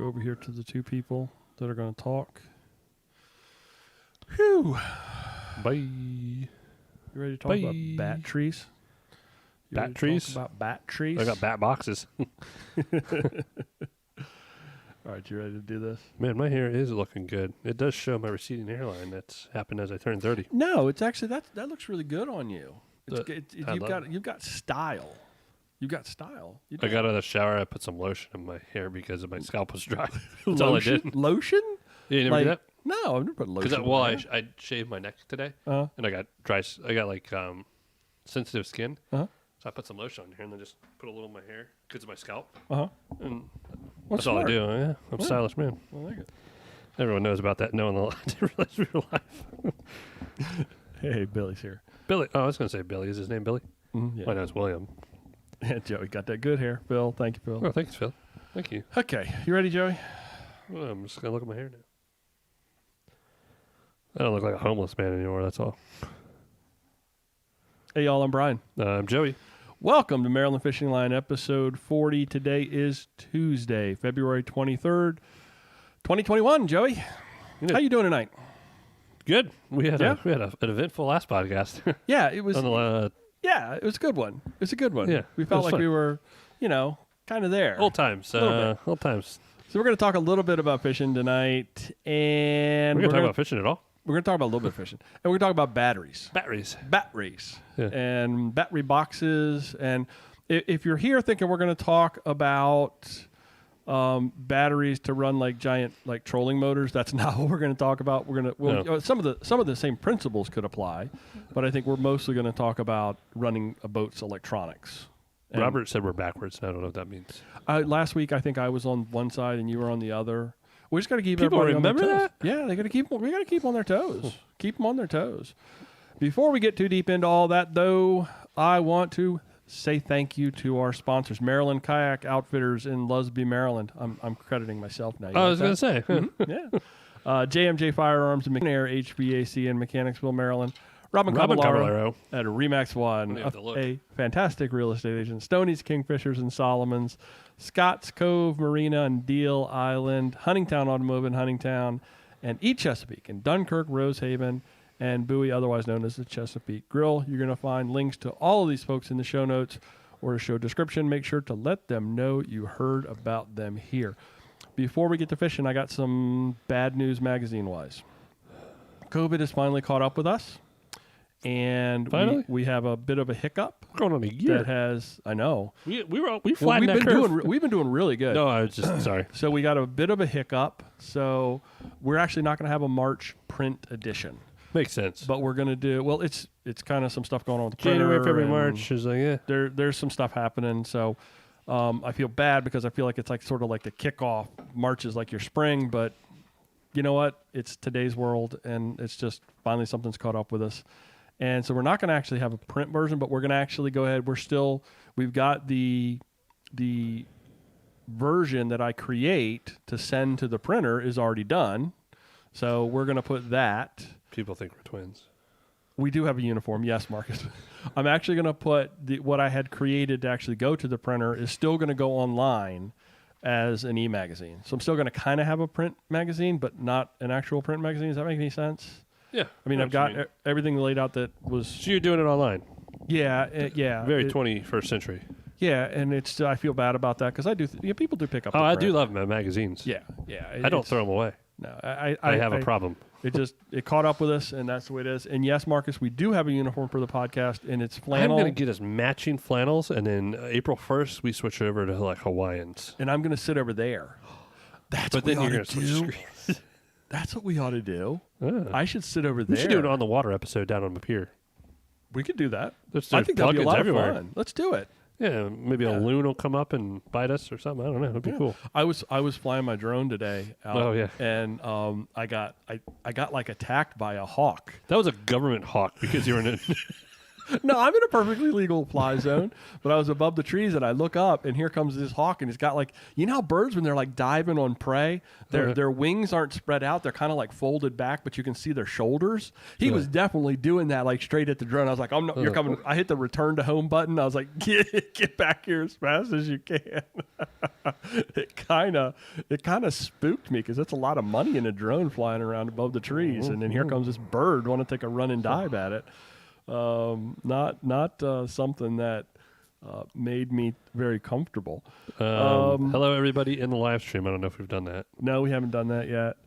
over here to the two people that are going to talk. Whew. Bye. You ready to talk about bat trees? Bat trees? About bat trees? I got bat boxes. All right, you ready to do this? Man, my hair is looking good. It does show my receding hairline. That's happened as I turned 30. No, it's actually that looks really good on you. You've got style. You've got style. I got out of the shower. I put some lotion in my hair because my scalp was dry. That's all I did. Lotion? You never do that? No, I've never put lotion. Because I shaved my neck today, and I got dry. I got like sensitive skin. So I put some lotion on here and then just put a little in my hair because of my scalp. And that's all I do. Yeah, I'm a stylish man. I like it. Everyone knows about that. No one didn't realize real life. Hey, Billy's here. Billy. Oh, I was going to say Billy. Is his name Billy? Mm-hmm, yeah. My name's William. Yeah, Joey got that good hair. Phil, thank you, Phil. Oh, thanks, Phil. Thank you. Okay, you ready, Joey? Well, I'm just going to look at my hair now. I don't look like a homeless man anymore, that's all. Hey, y'all, I'm Brian. I'm Joey. Welcome to Maryland Fishing Line, episode 40. Today is Tuesday, February 23rd, 2021. Joey, how you doing tonight? Good. We had an eventful last podcast. Yeah, it was. Yeah, it was a good one. It's a good one. Yeah, we felt like fun. We were, kind of there. Old times. Old times. So we're going to talk a little bit about fishing tonight, and we're going to talk about fishing at all. We're going to talk about a little bit of fishing, and we're going to talk about batteries. Yeah. And battery boxes. And if you're here thinking we're going to talk about batteries to run like giant like trolling motors, that's not what we're going to talk about. Some of the same principles could apply, but I think we're mostly going to talk about running a boat's electronics. And Robert said we're backwards. I don't know what that means. Last week I think I was on one side and you were on the other. We just got to keep people everybody remember on their toes. that. Yeah, we got to keep on their toes. Keep them on their toes. Before we get too deep into all that, though, I want to say thank you to our sponsors, Maryland Kayak Outfitters in Lusby, Maryland. I'm crediting myself now. I was going to say. Mm-hmm. Yeah. JMJ Firearms and McNair HVAC in Mechanicsville, Maryland. Robin Caballero at Remax One, a fantastic real estate agent. Stoney's Kingfishers and Solomon's, Scott's Cove Marina and Deal Island, Huntingtown Automotive in Huntingtown, and East Chesapeake in Dunkirk, Rosehaven, and Bowie, otherwise known as the Chesapeake Grill. You're going to find links to all of these folks in the show notes or the show description. Make sure to let them know you heard about them here. Before we get to fishing, I got some bad news magazine-wise. COVID has finally caught up with us. And we have a bit of a hiccup. Going on a year. That has, I know. We've been doing really good. No, I was just sorry. So we got a bit of a hiccup. So we're actually not going to have a March print edition. Makes sense. But we're going to do, well, it's kind of some stuff going on with the printer. January, February, March is like, yeah. There's some stuff happening. So I feel bad because I feel like it's like sort of like the kickoff. March is like your spring, but you know what? It's today's world, and it's just finally something's caught up with us. And so we're not going to actually have a print version, but we're going to actually go ahead. We've got the version that I create to send to the printer is already done. So we're going to put that. People think we're twins. We do have a uniform. Yes, Marcus. I'm actually going to put what I had created to actually go to the printer is still going to go online as an e-magazine. So I'm still going to kind of have a print magazine, but not an actual print magazine. Does that make any sense? Yeah. I mean, I've got everything laid out that was... So you're doing it online? Yeah, yeah. Very 21st century. Yeah, and it's I feel bad about that because I do... people do pick up the I print. do love magazines. Yeah. I don't throw them away. No, I have a problem. It caught up with us, and that's the way it is. And yes, Marcus, we do have a uniform for the podcast, and it's flannel. I'm going to get us matching flannels, and then April 1st, we switch over to like Hawaiians. And I'm going to sit over there. That's what we ought to do. That's what we ought to do. I should sit over there. We should do it on the water episode down on the pier. We could do that. I think that'd be a lot of fun. Let's do it. Yeah, maybe a loon will come up and bite us or something. I don't know. It'd be cool. I was flying my drone today. Oh yeah. And I got like attacked by a hawk. That was a government hawk because you were in No, I'm in a perfectly legal fly zone, but I was above the trees and I look up and here comes this hawk and he's got like, you know how birds when they're like diving on prey, their wings aren't spread out, they're kind of like folded back, but you can see their shoulders. He was definitely doing that like straight at the drone. I was like, "Oh no, you're coming." I hit the return to home button. I was like, "Get back here as fast as you can." It kind of spooked me because that's a lot of money in a drone flying around above the trees, and then here comes this bird want to take a run and dive at it. Not something that made me very comfortable. Hello, everybody in the live stream. I don't know if we've done that. No, we haven't done that yet.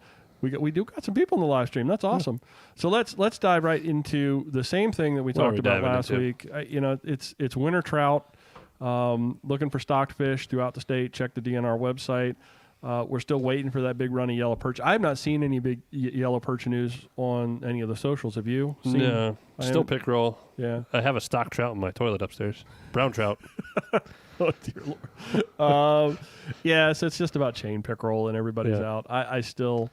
We do got some people in the live stream. That's awesome. So let's dive right into the same thing that we talked about last week. It's winter trout. Looking for stocked fish throughout the state. Check the DNR website. We're still waiting for that big run of yellow perch. I have not seen any big yellow perch news on any of the socials. Have you seen? No, still pickerel. Yeah. I have a stock trout in my toilet upstairs. Brown trout. Oh, dear Lord. So it's just about chain pickerel and everybody's out. I still,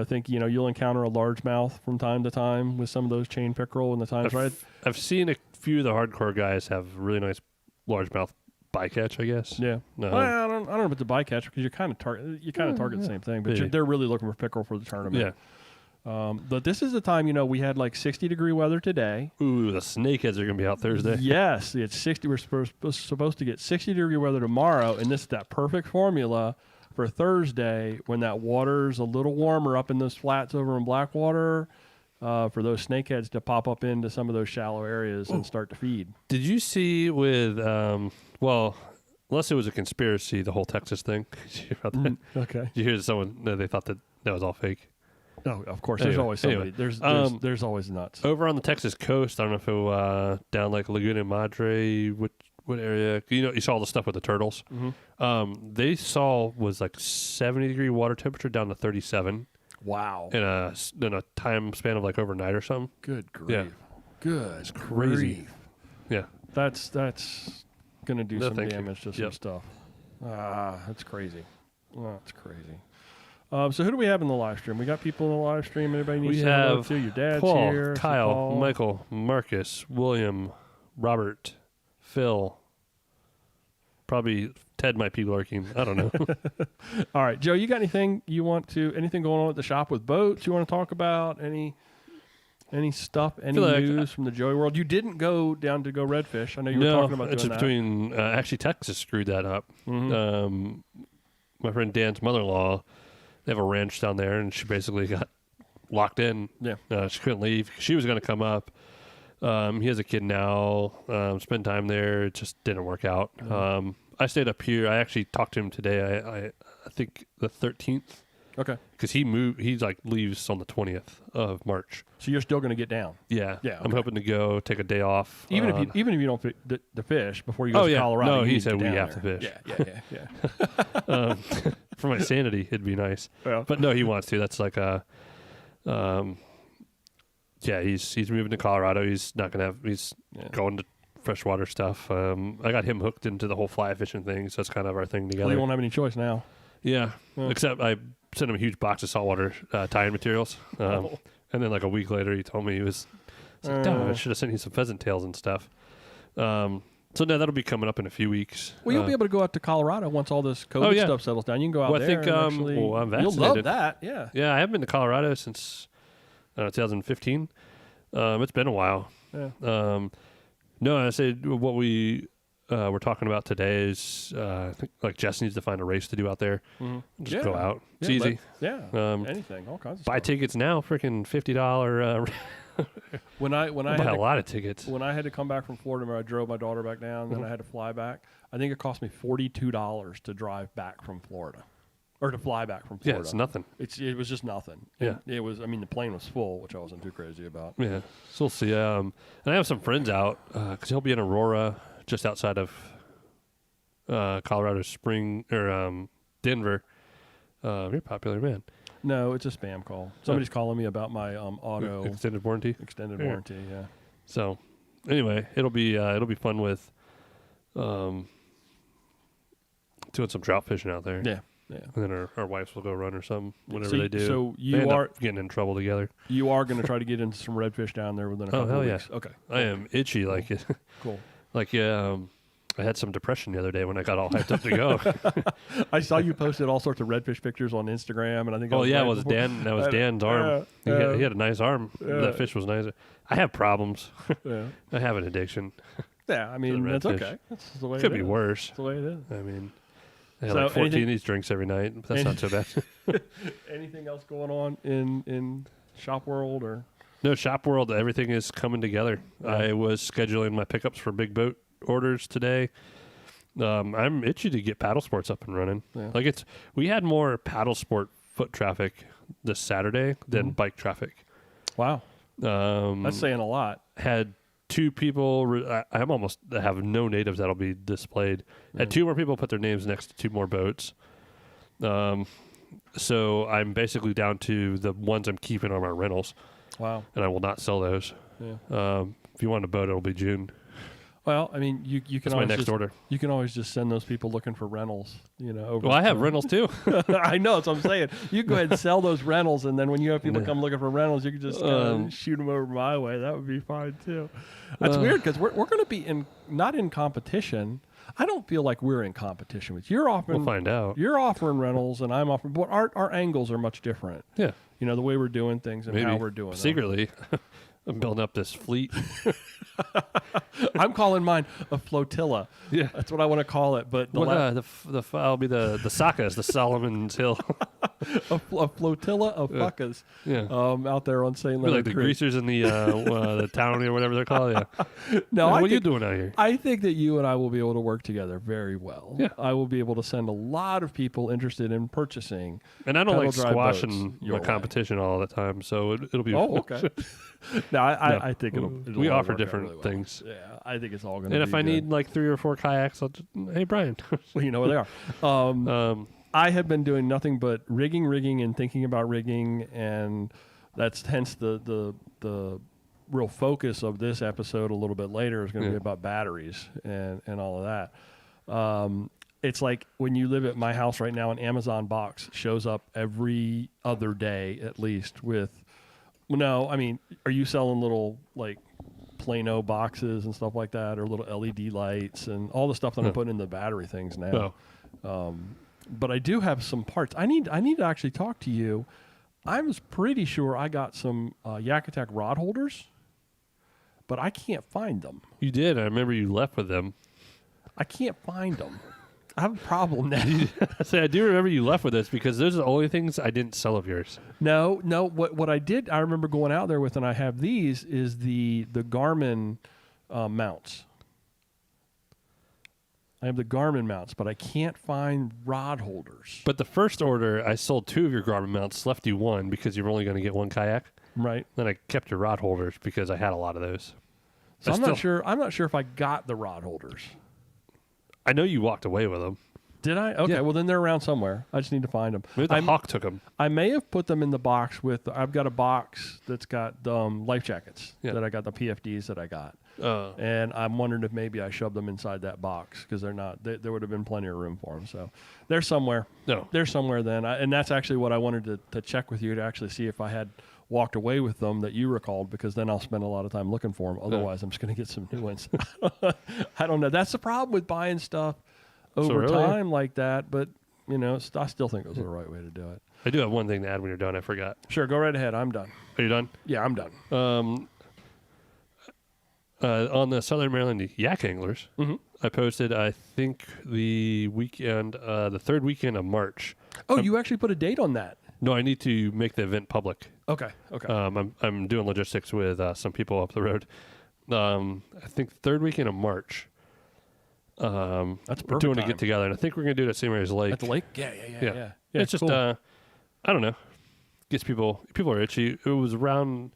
think, you'll encounter a largemouth from time to time with some of those chain pickerel and the times, right? I've seen a few of the hardcore guys have really nice largemouth bycatch, I guess. Yeah. No. Well, I don't know about the bycatch because you kind of target the same thing, but they're really looking for pickerel for the tournament. Yeah. But this is the time, we had like 60-degree weather today. Ooh, the snakeheads are going to be out Thursday. Yes, it's 60. We're supposed to get 60-degree weather tomorrow, and this is that perfect formula for Thursday when that water's a little warmer up in those flats over in Blackwater. For those snakeheads to pop up into some of those shallow areas and start to feed. Did you see with, unless it was a conspiracy, the whole Texas thing? Did you hear about that? Okay. Did you hear someone, they thought that was all fake? Oh, of course. There's always somebody. There's always nuts. Over on the Texas coast, I don't know if it was down like Laguna Madre, what area? You saw all the stuff with the turtles. Mm-hmm. They saw was like 70-degree water temperature down to 37. Wow. In a time span of like overnight or something. Good grief. Yeah. Good. It's crazy. Grief. Yeah. That's going to do some damage to some stuff. That's crazy. Oh, that's crazy. So who do we have in the live stream? We got people in the live stream. Anybody needs to know too? Your dad's Paul, here. Kyle, Michael, Marcus, William, Robert, Phil. Probably Ted might be lurking. I don't know. All right, Joe, you got anything going on at the shop with boats you want to talk about? Any stuff, any news from the Joey world? You didn't go down to go redfish. I know you were talking about doing that. Between, actually Texas screwed that up. Mm-hmm. My friend Dan's mother-in-law, they have a ranch down there, and she basically got locked in. Yeah. She couldn't leave. She was going to come up. He has a kid now, spend time there. It just didn't work out. Mm-hmm. I stayed up here. I actually talked to him today. I think the 13th. Okay. Because he leaves on the 20th of March. So you're still going to get down? Yeah. Yeah. Okay. I'm hoping to go take a day off. Even if you don't the fish before you go to Colorado. No, he said we have to fish. Yeah. For my sanity, it'd be nice. Yeah. But no, he wants to. That's like he's moving to Colorado. He's not going to he's going to freshwater stuff. I got him hooked into the whole fly fishing thing, so that's kind of our thing together. Well, you won't have any choice now. Yeah. Except I sent him a huge box of saltwater tie-in materials. And then like a week later, he told me he was like, "Damn, I should have sent you some pheasant tails and stuff." So now that'll be coming up in a few weeks. Well, you'll be able to go out to Colorado once all this COVID stuff settles down. You can go out there. I think I'm vaccinated. You'll love that. Yeah. Yeah, I haven't been to Colorado since 2015. It's been a while. Yeah. No, I said what we're talking about today is I think like Jess needs to find a race to do out there. Mm-hmm. Just go out. It's easy. Anything, all kinds of buy stuff. tickets now, freaking $50. When I buy a lot of tickets. When I had to come back from Florida, I drove my daughter back down, then I had to fly back. I think it cost me $42 to drive back from Florida. Or to fly back from Florida. Yeah, it's nothing. It was just nothing. Yeah. It was, the plane was full, which I wasn't too crazy about. Yeah. So we'll see. And I have some friends out, because he'll be in Aurora, just outside of Colorado Spring, or Denver. You're a popular man. No, it's a spam call. Somebody's calling me about my auto. Extended warranty? Extended warranty, yeah. So, anyway, it'll be fun with doing some trout fishing out there. Yeah. Yeah. And then our wives will go run or something, whatever they do. So they you end are up getting in trouble together. You are going to try to get into some redfish down there within a couple of weeks. Yeah. Okay. I am itchy like it. Cool. Like I had some depression the other day when I got all hyped up to go. I saw you posted all sorts of redfish pictures on Instagram, and I think. Oh yeah, it was Dan. That was Dan's arm. He had a nice arm. That fish was nice. I have problems. I have an addiction. Yeah, I mean that's okay. That's the way. Could be worse. That's the way it is. I mean, I have like 14 of these drinks every night. That's not so bad. Anything else going on in Shop World or? No, Shop World. Everything is coming together. Yeah. I was scheduling my pickups for big boat orders today. I'm itchy to get paddle sports up and running. Yeah. Like we had more paddle sport foot traffic this Saturday than bike traffic. Wow. That's saying a lot. Had 2 people. I have no natives that'll be displayed. Had 2 more people put their names next to 2 more boats. So I'm basically down to the ones I'm keeping on my rentals. Wow. And I will not sell those. Yeah. If you want a boat, it'll be June. Well, I mean, you can. That's my next order. You can always just send those people looking for rentals. Well, I have rentals too. I know. That's what I'm saying. You go ahead and sell those rentals, and then when you have people come looking for rentals, you can just shoot them over my way. That would be fine too. That's weird because we're going to be not in competition. I don't feel like we're in competition with you. We'll find out. You're offering rentals, and I'm offering. But our angles are much different. Yeah. The way we're doing things and how we're doing secretly. I'm building up this fleet. I'm calling mine a flotilla. Yeah, that's what I want to call it. But I'll be the Sakas, the Solomon's Hill. a flotilla of fuckas. Yeah. Out there on St. Leonard like the Creek. greasers in the town or whatever they're called. Yeah. No, what are you doing out here? I think that you and I will be able to work together very well. Yeah. I will be able to send a lot of people interested in purchasing. And I don't like squashing my competition all the time, so it'll be. Oh, okay. No, I think it'll we offer different really things. Yeah, I think it's all going to be. And if I need like 3 or 4 kayaks, I'll just, hey Brian. Well, you know where they are. I have been doing nothing but rigging, and thinking about rigging, and that's hence the real focus of this episode. A little bit later is going to be about batteries and all of that. It's like when you live at my house right now, an Amazon box shows up every other day at least with. No, I mean, are you selling little like Plano boxes and stuff like that, or little LED lights and all the stuff that I'm putting in the battery things now? But I do have some parts. I need to actually talk to you. I was pretty sure I got some Yak Attack rod holders, but I can't find them. You did. I remember you left with them. I can't find them. I have a problem now. I do remember you left with us because those are the only things I didn't sell of yours. No. What I did, I remember going out there with, and I have these, is the Garmin mounts. I have the Garmin mounts, but I can't find rod holders. But the first order, I sold 2 of your Garmin mounts, left you 1 because you were only going to get 1 kayak. Right. Then I kept your rod holders because I had a lot of those. So I'm not sure if I got the rod holders. I know you walked away with them. Did I? Okay, well then they're around somewhere. I just need to find them. Maybe the Hawk took them. I may have put them in the box with. I've got a box that's got life jackets that I got, the PFDs that I got, and I'm wondering if maybe I shoved them inside that box because they're not. There would have been plenty of room for them. So they're somewhere. No, they're somewhere then, and that's actually what I wanted to check with you to actually see if I had walked away with them that you recalled, because then I'll spend a lot of time looking for them. Otherwise, I'm just going to get some new ones. I don't know. That's the problem with buying stuff over time like that, but I still think it was the right way to do it. I do have one thing to add when you're done. I forgot. Sure, go right ahead. I'm done. Are you done? Yeah, I'm done. On the Southern Maryland Yak Anglers, I posted, I think, the weekend, the 3rd weekend of March. Oh, you actually put a date on that? No, I need to make the event public. Okay. I'm doing logistics with some people up the road. I think 3rd weekend of March. That's perfect. We're doing a get together, and I think we're going to do it at St. Mary's Lake. At the lake? Yeah. It's just cool. I don't know. Gets people are itchy. It was around.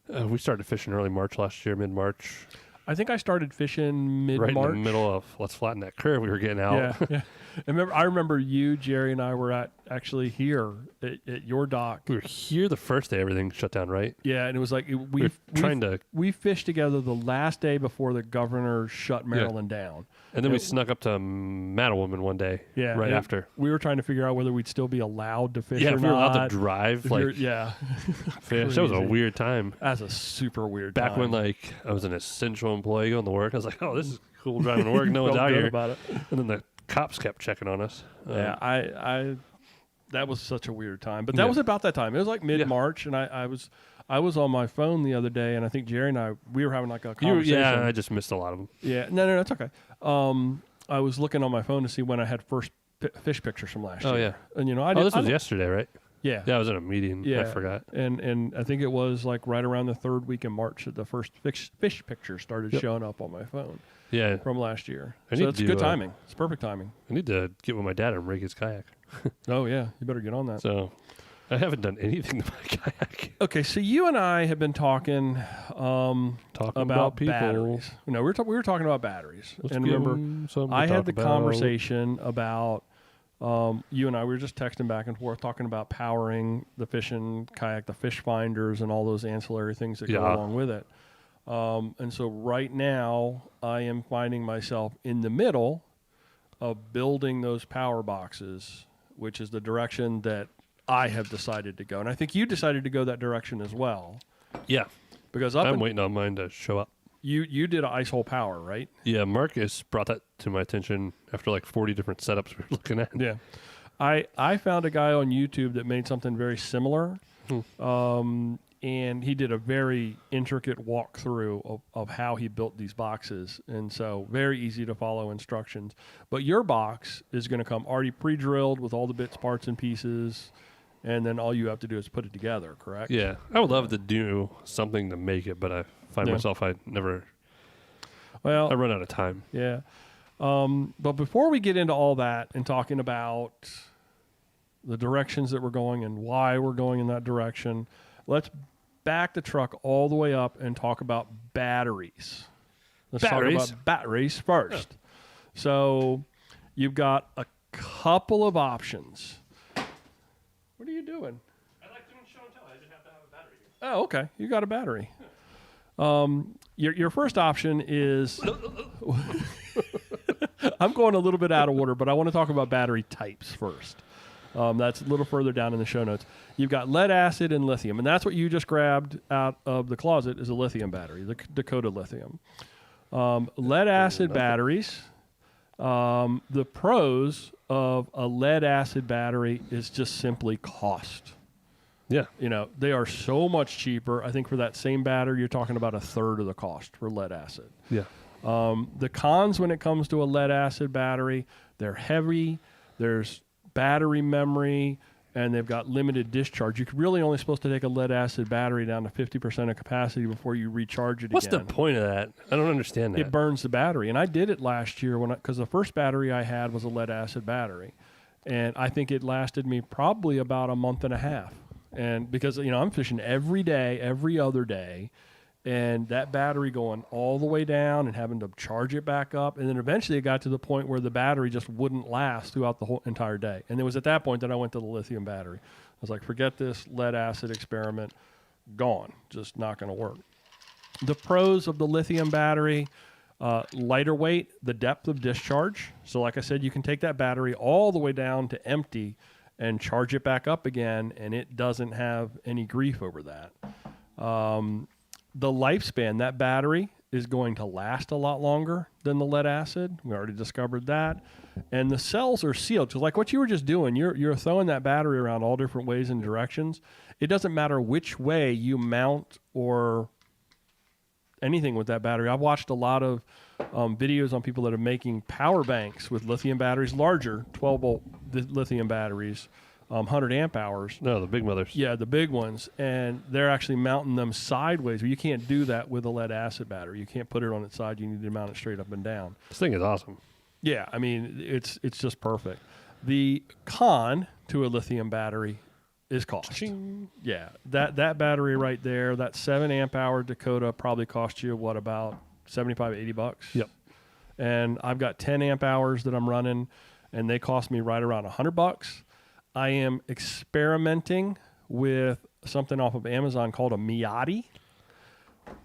We started fishing early March last year, mid-March. I think I started fishing mid-March. Right in the middle of let's flatten that curve. We were getting out. Yeah. I remember you, Jerry, and I were at actually here at your dock. We were here the first day everything shut down, right? Yeah, and it was like we fished together the last day before the governor shut Maryland down. And then we snuck up to Mattawoman one day right after. We were trying to figure out whether we'd still be allowed to fish or not. Yeah, if we were allowed to drive. Fish. That was a weird time. That's a super weird time. Back when I was an essential employee going to work, I was like, oh, this is cool driving to work. No one's out here. About it. And then the cops kept checking on us. I that was such a weird time. But that was about that time. It was like mid-March, and I was on my phone the other day, and I think Jerry and we were having like a conversation. I just missed a lot of them. Yeah, no, it's okay. I was looking on my phone to see when I had first fish pictures from last year. Oh, yeah. And, this was yesterday, right? Yeah. Yeah, I was in a meeting. Yeah. I forgot. And I think it was like right around the third week in March that the first fish pictures started showing up on my phone. Yeah. From last year. So it's good timing. It's perfect timing. I need to get with my dad and rig his kayak. Oh, yeah. You better get on that. So I haven't done anything to my kayak. Okay, so you and I have been talking about batteries. No, we were talking about batteries. And remember, I had the conversation about you and I, we were just texting back and forth, talking about powering the fishing kayak, the fish finders, and all those ancillary things that go along with it. And so right now, I am finding myself in the middle of building those power boxes, which is the direction that I have decided to go. And I think you decided to go that direction as well. Yeah. Because I'm waiting on mine to show up. You did an ice hole power, right? Yeah, Marcus brought that to my attention after like 40 different setups we were looking at. Yeah. I found a guy on YouTube that made something very similar. And he did a very intricate walkthrough of how he built these boxes. And so very easy to follow instructions. But your box is going to come already pre-drilled with all the bits, parts, and pieces. And then all you have to do is put it together, correct? Yeah. I would love to do something to make it, but I find myself I run out of time. Yeah. But before we get into all that and talking about the directions that we're going and why we're going in that direction, let's back the truck all the way up and talk about batteries. Let's talk about batteries first. So you've got a couple of options. What are you doing? I like doing show and tell. I just have to have a battery. Oh, okay. You got a battery. Your first option is... I'm going a little bit out of order, but I want to talk about battery types first. That's a little further down in the show notes. You've got lead acid and lithium, and that's what you just grabbed out of the closet is a lithium battery, the Dakota Lithium. Lead acid batteries, the pros of a lead acid battery is just simply cost. Yeah. They are so much cheaper. I think for that same battery, you're talking about a third of the cost for lead acid. Yeah. The cons when it comes to a lead acid battery, they're heavy. There's battery memory, and they've got limited discharge. You're really only supposed to take a lead acid battery down to 50% of capacity before you recharge it What's again. the point of that? I don't understand that. It burns the battery, and I did it last year because the first battery I had was a lead acid battery, and I think it lasted me probably about a month and a half. And because I'm fishing every day, every other day, and that battery going all the way down and having to charge it back up. And then eventually it got to the point where the battery just wouldn't last throughout the whole entire day. And it was at that point that I went to the lithium battery. I was like, forget this lead acid experiment. Gone. Just not going to work. The pros of the lithium battery, lighter weight, the depth of discharge. So like I said, you can take that battery all the way down to empty and charge it back up again, and it doesn't have any grief over that. The lifespan, that battery is going to last a lot longer than the lead acid. We already discovered that. And the cells are sealed. So like what you were just doing, you're throwing that battery around all different ways and directions. It doesn't matter which way you mount or anything with that battery. I've watched a lot of videos on people that are making power banks with lithium batteries, larger 12-volt lithium batteries, 100 amp hours. No, the big mothers. Yeah, the big ones. And they're actually mounting them sideways. You can't do that with a lead acid battery. You can't put it on its side. You need to mount it straight up and down. This thing is awesome. Yeah, I mean, it's just perfect. The con to a lithium battery is cost. Ching. Yeah, that battery right there, that 7 amp hour Dakota probably cost you, about $75, $80? Yep. And I've got 10 amp hours that I'm running, and they cost me right around $100. I am experimenting with something off of Amazon called a Miadi.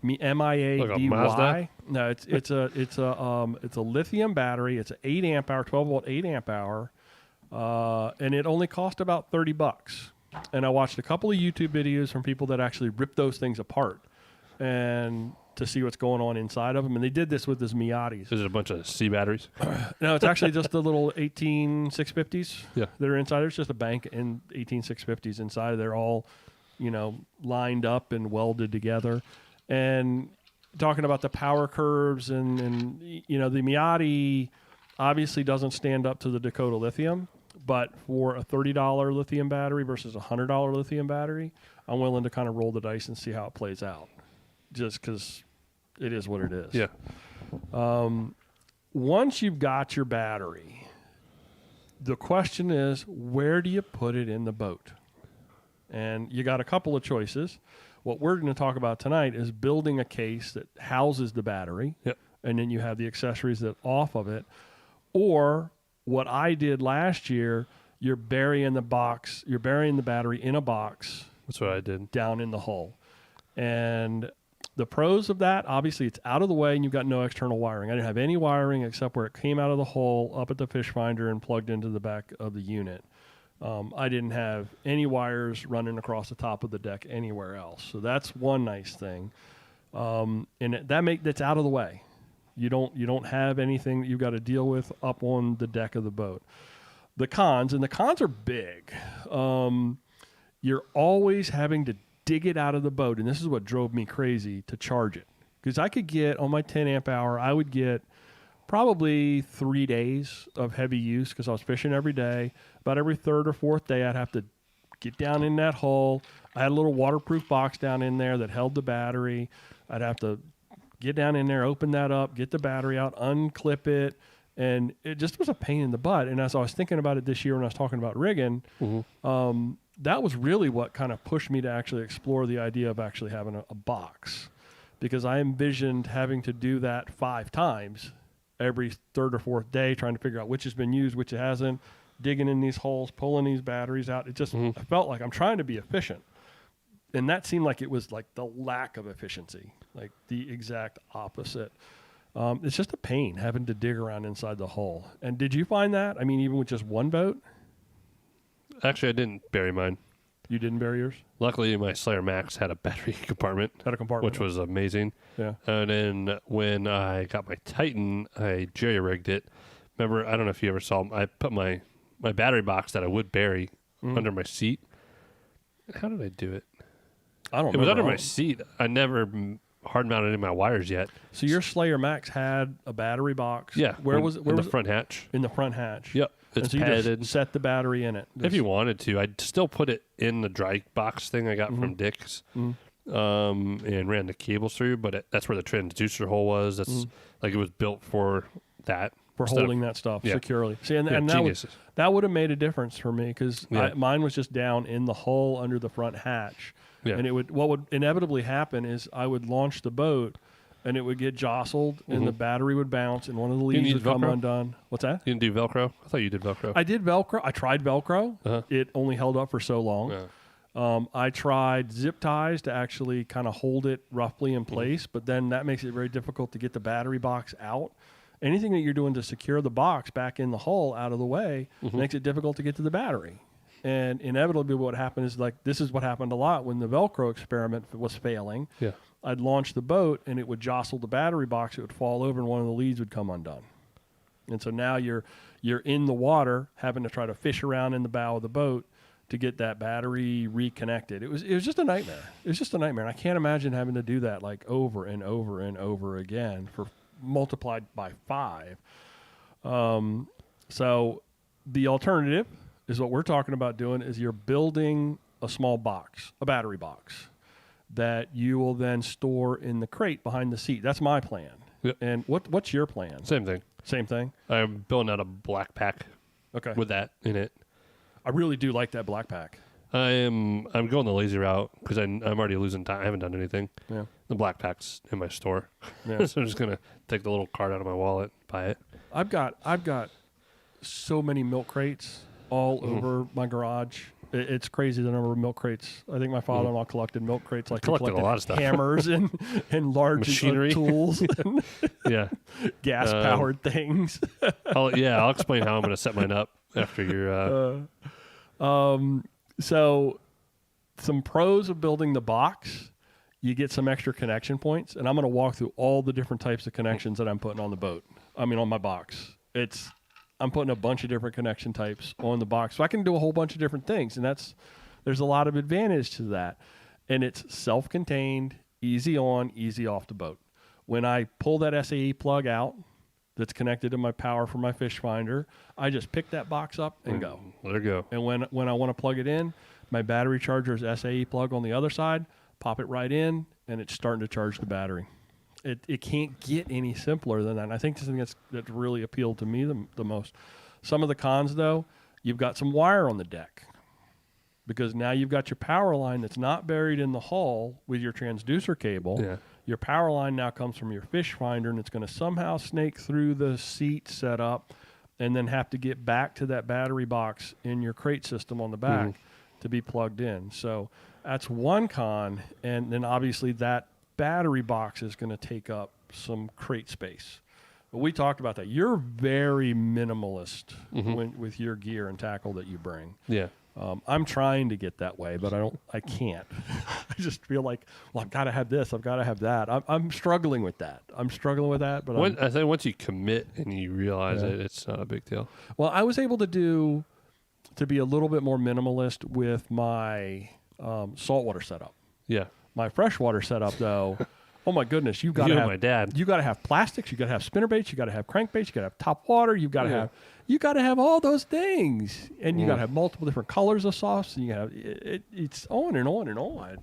M-I-A-D-Y. Like a Mazda? No, it's a lithium battery. It's an 8 amp hour, 12 volt, 8 amp hour, and it only cost about $30. And I watched a couple of YouTube videos from people that actually rip those things apart, and to see what's going on inside of them. And they did this with this Miatis. Is it a bunch of C batteries? No, it's actually just the little 18650s. Yeah. That are inside. There's just a bank in 18650s inside. They're all, lined up and welded together. And talking about the power curves and the Miati obviously doesn't stand up to the Dakota Lithium, but for a $30 lithium battery versus a $100 lithium battery, I'm willing to kind of roll the dice and see how it plays out, just because it is what it is. Yeah. Once you've got your battery, the question is, where do you put it in the boat? And you got a couple of choices. What we're going to talk about tonight is building a case that houses the battery, yep. and then you have the accessories that off of it. Or what I did last year, you're burying the battery in a box. That's what I did. Down in the hull. And the pros of that, obviously it's out of the way and you've got no external wiring. I didn't have any wiring except where it came out of the hull up at the fish finder and plugged into the back of the unit. I didn't have any wires running across the top of the deck anywhere else. So that's one nice thing. That's out of the way. You don't have anything that you've got to deal with up on the deck of the boat. The cons are big. You're always having to dig it out of the boat, and this is what drove me crazy to charge it. Because I could get, on my 10 amp hour, I would get probably 3 days of heavy use because I was fishing every day. About every third or fourth day, I'd have to get down in that hull. I had a little waterproof box down in there that held the battery. I'd have to get down in there, open that up, get the battery out, unclip it, and it just was a pain in the butt. And as I was thinking about it this year when I was talking about rigging, that was really what kind of pushed me to actually explore the idea of actually having a box, because I envisioned having to do that 5 times every third or fourth day, trying to figure out which has been used, which hasn't, digging in these holes, pulling these batteries out. It just I felt like I'm trying to be efficient. And that seemed like it was like the lack of efficiency, like the exact opposite. It's just a pain having to dig around inside the hull. And did you find that? I mean, even with just one boat? Actually, I didn't bury mine. You didn't bury yours? Luckily, my Slayer Max had a battery compartment. Which was amazing. Yeah. And then when I got my Titan, I jerry-rigged it. Remember, I don't know if you ever saw, I put my battery box that I would bury under my seat. How did I do it? I don't know. It was under my seat. I never hard mounted any of my wires yet. So your Slayer Max had a battery box? Yeah. Where was it? In the front hatch. In the front hatch. Yep. It's so padded. You just set the battery in it. If you wanted to, I'd still put it in the dry box thing I got from Dick's, and ran the cables through. But that's where the transducer hole was. That's like it was built for that. For holding that stuff securely. See, and that would have made a difference for me, because mine was just down in the hull under the front hatch. Yeah. And what would inevitably happen is I would launch the boat and it would get jostled and the battery would bounce and one of the leads would come undone. What's that? You didn't do Velcro? I thought you did Velcro. I did Velcro. I tried Velcro. It only held up for so long. Yeah. I tried zip ties to actually kind of hold it roughly in place, but then that makes it very difficult to get the battery box out. Anything that you're doing to secure the box back in the hull out of the way makes it difficult to get to the battery. And inevitably what happened is, like, this is what happened a lot when the Velcro experiment was failing. Yeah. I'd launch the boat and it would jostle the battery box. It would fall over and one of the leads would come undone. And so now you're in the water having to try to fish around in the bow of the boat to get that battery reconnected. It was just a nightmare. It was just a nightmare. And I can't imagine having to do that like over and over and over again for multiplied by 5. So the alternative is what we're talking about doing is you're building a small box, a battery box, that you will then store in the crate behind the seat. That's my plan. Yep. And what's your plan? Same thing. Same thing? I'm building out a black pack with that in it. I really do like that black pack. I'm going the lazy route because I'm already losing time. I haven't done anything. Yeah. The black pack's in my store. Yeah. So I'm just going to take the little card out of my wallet, buy it. I've got so many milk crates all over my garage. It's crazy the number of milk crates. I think my father-in-law collected milk crates like he collected a lot of stuff. Hammers and large machinery tools. Yeah. Gas-powered things. I'll explain how I'm going to set mine up after your... So some pros of building the box, you get some extra connection points, and I'm going to walk through all the different types of connections that I'm putting on the boat. On my box. I'm putting a bunch of different connection types on the box, so I can do a whole bunch of different things, and there's a lot of advantage to that. And it's self-contained, easy on, easy off the boat. When I pull that SAE plug out that's connected to my power for my fish finder, I just pick that box up and go. Let it go. And when I want to plug it in, my battery charger's SAE plug on the other side, pop it right in, and it's starting to charge the battery. It can't get any simpler than that. And I think the thing that really appealed to me the most. Some of the cons, though, you've got some wire on the deck because now you've got your power line that's not buried in the hull with your transducer cable. Yeah. Your power line now comes from your fish finder, and it's going to somehow snake through the seat setup and then have to get back to that battery box in your crate system on the back to be plugged in. So that's one con, and then obviously that battery box is going to take up some crate space. But we talked about that. You're very minimalist with your gear and tackle that you bring. Yeah. I'm trying to get that way, but I can't. I just feel like, well, I've got to have this. I've got to have that. I'm struggling with that. But I think once you commit and you realize it's not a big deal. Well, I was able to be a little bit more minimalist with my saltwater setup. Yeah. My freshwater setup, though, oh my goodness, you got to have my dad. You got to have plastics. You got to have spinnerbaits. You got to have crankbaits. You got to have top water. You got to have all those things, and you got to have multiple different colors of softs. And you got it's on and on and on.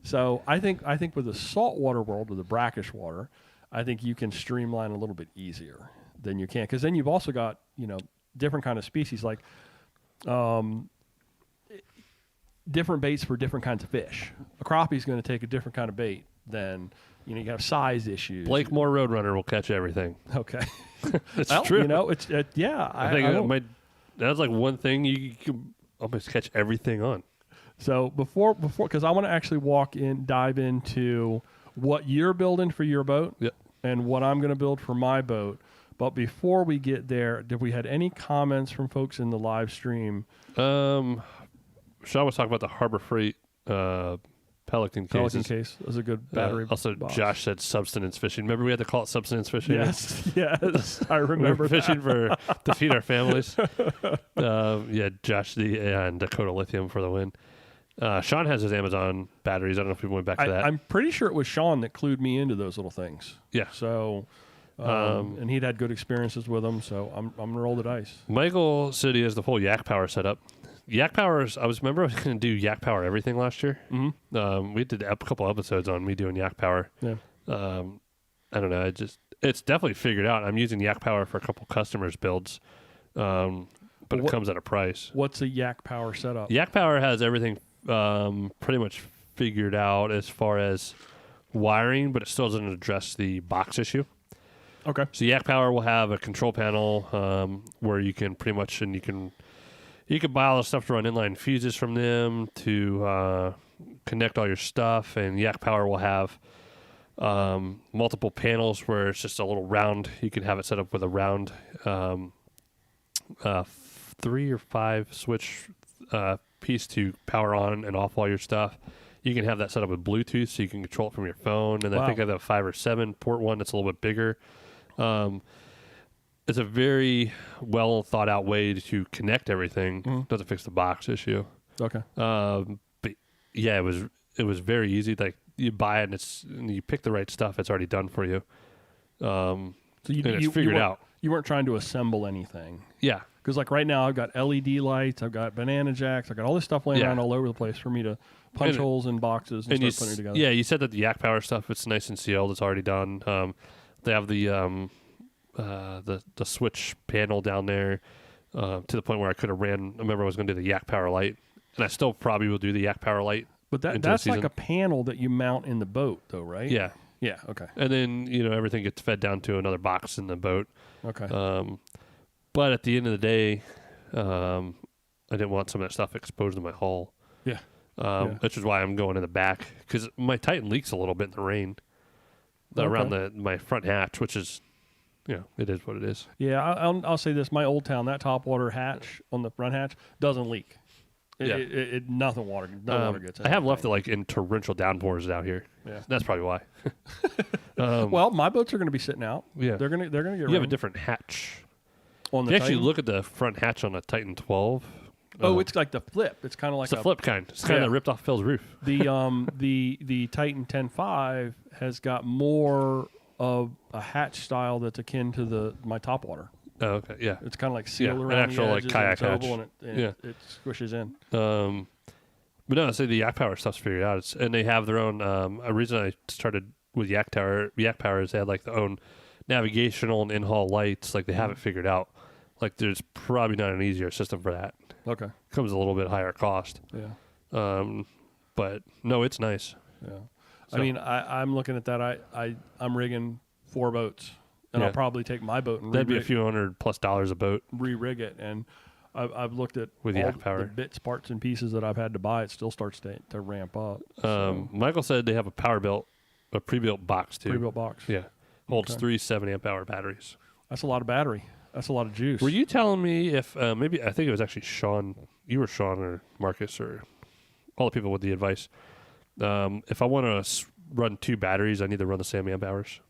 So I think with the saltwater world, with the brackish water, I think you can streamline a little bit easier than you can, because then you've also got different kind of species like. Different baits for different kinds of fish. A crappie is going to take a different kind of bait than, you have size issues. Blakemore Roadrunner will catch everything. Okay. It's true. I think that's like one thing you can almost catch everything on. So before, because I want to actually dive into what you're building for your boat and what I'm going to build for my boat. But before we get there, did we had any comments from folks in the live stream? Sean was talking about the Harbor Freight Pelican case. Pelican case was a good battery also, box. Josh said subsistence fishing. Remember we had to call it subsistence fishing? Yes, I remember we were fishing to feed our families. Josh and Dakota Lithium for the win. Sean has his Amazon batteries. I don't know if we went back to that. I'm pretty sure it was Sean that clued me into those little things. Yeah. So, and he'd had good experiences with them, so I'm going to roll the dice. Michael said he has the full Yak Power setup. Yak Powers, I was going to do Yak Power everything last year. We did a couple episodes on me doing Yak Power. Yeah. I don't know. It's definitely figured out. I'm using Yak Power for a couple customers' builds, but it comes at a price. What's a Yak Power setup? Yak Power has everything pretty much figured out as far as wiring, but it still doesn't address the box issue. Okay. So Yak Power will have a control panel where you can pretty much, you can buy all the stuff to run inline fuses from them to connect all your stuff, and Yak Power will have multiple panels where it's just a little round. You can have it set up with a round 3 or 5 switch piece to power on and off all your stuff. You can have that set up with Bluetooth, so you can control it from your phone. And I think I have a 5 or 7 port one that's a little bit bigger. It's a very well thought out way to connect everything. Doesn't fix the box issue. Okay. But yeah, it was very easy. Like you buy it and you pick the right stuff. It's already done for you. So it's figured out. You weren't trying to assemble anything. Yeah. Because like right now I've got LED lights, I've got banana jacks, I've got all this stuff laying around all over the place for me to punch holes in boxes and start putting it together. Yeah, you said that the Yak Power stuff, it's nice and sealed. It's already done. They have the switch panel down there to the point where I could have ran. I remember I was going to do the Yak Power light, and I still probably will do the Yak Power light. But that's like a panel that you mount in the boat, though, right? Yeah. Yeah. Okay. And then everything gets fed down to another box in the boat. Okay. But at the end of the day, I didn't want some of that stuff exposed in my hull. Yeah. Which is why I'm going in the back, because my Titan leaks a little bit in the rain around my front hatch, which is, it is what it is. Yeah, I'll say this: my Old Town, that top water hatch on the front hatch doesn't leak. Nothing water. No water gets in. I have left it like in torrential downpours out here. Yeah, that's probably why. Well, my boats are going to be sitting out. Yeah, they're gonna get. You have a different hatch. On the if you actually look at the front hatch on a Titan 12. Oh, it's like the flip. It's kind of like a flip kind. It's kind of ripped off Phil's roof. The Titan 10.5 has got more of a hatch style that's akin to my topwater. Oh, okay, yeah. It's kind of like sealed around an actual the edges, like kayak hatch. It squishes in. But no, so the Yak Power stuff's figured out. And they have their own. A reason I started with Yak Power is they had like their own navigational and in-haul lights. Like they have it figured out. Like there's probably not an easier system for that. Okay. Comes a little bit higher cost. Yeah. But no, it's nice. Yeah. So, I mean, I'm looking at that. I'm rigging 4 boats, and I'll probably take my boat and that'd be a few $100+ a boat. Re-rig it, and I've looked at with all Yak Power the bits, parts, and pieces that I've had to buy. It still starts to ramp up. Michael said they have a pre-built box too. Pre-built box. Yeah. Holds 3 7-amp-hour batteries. That's a lot of battery. That's a lot of juice. Were you telling me if maybe I think it was actually Sean, you were Sean or Marcus or all the people with the advice. If I want to run 2 batteries, I need to run the same amp hours.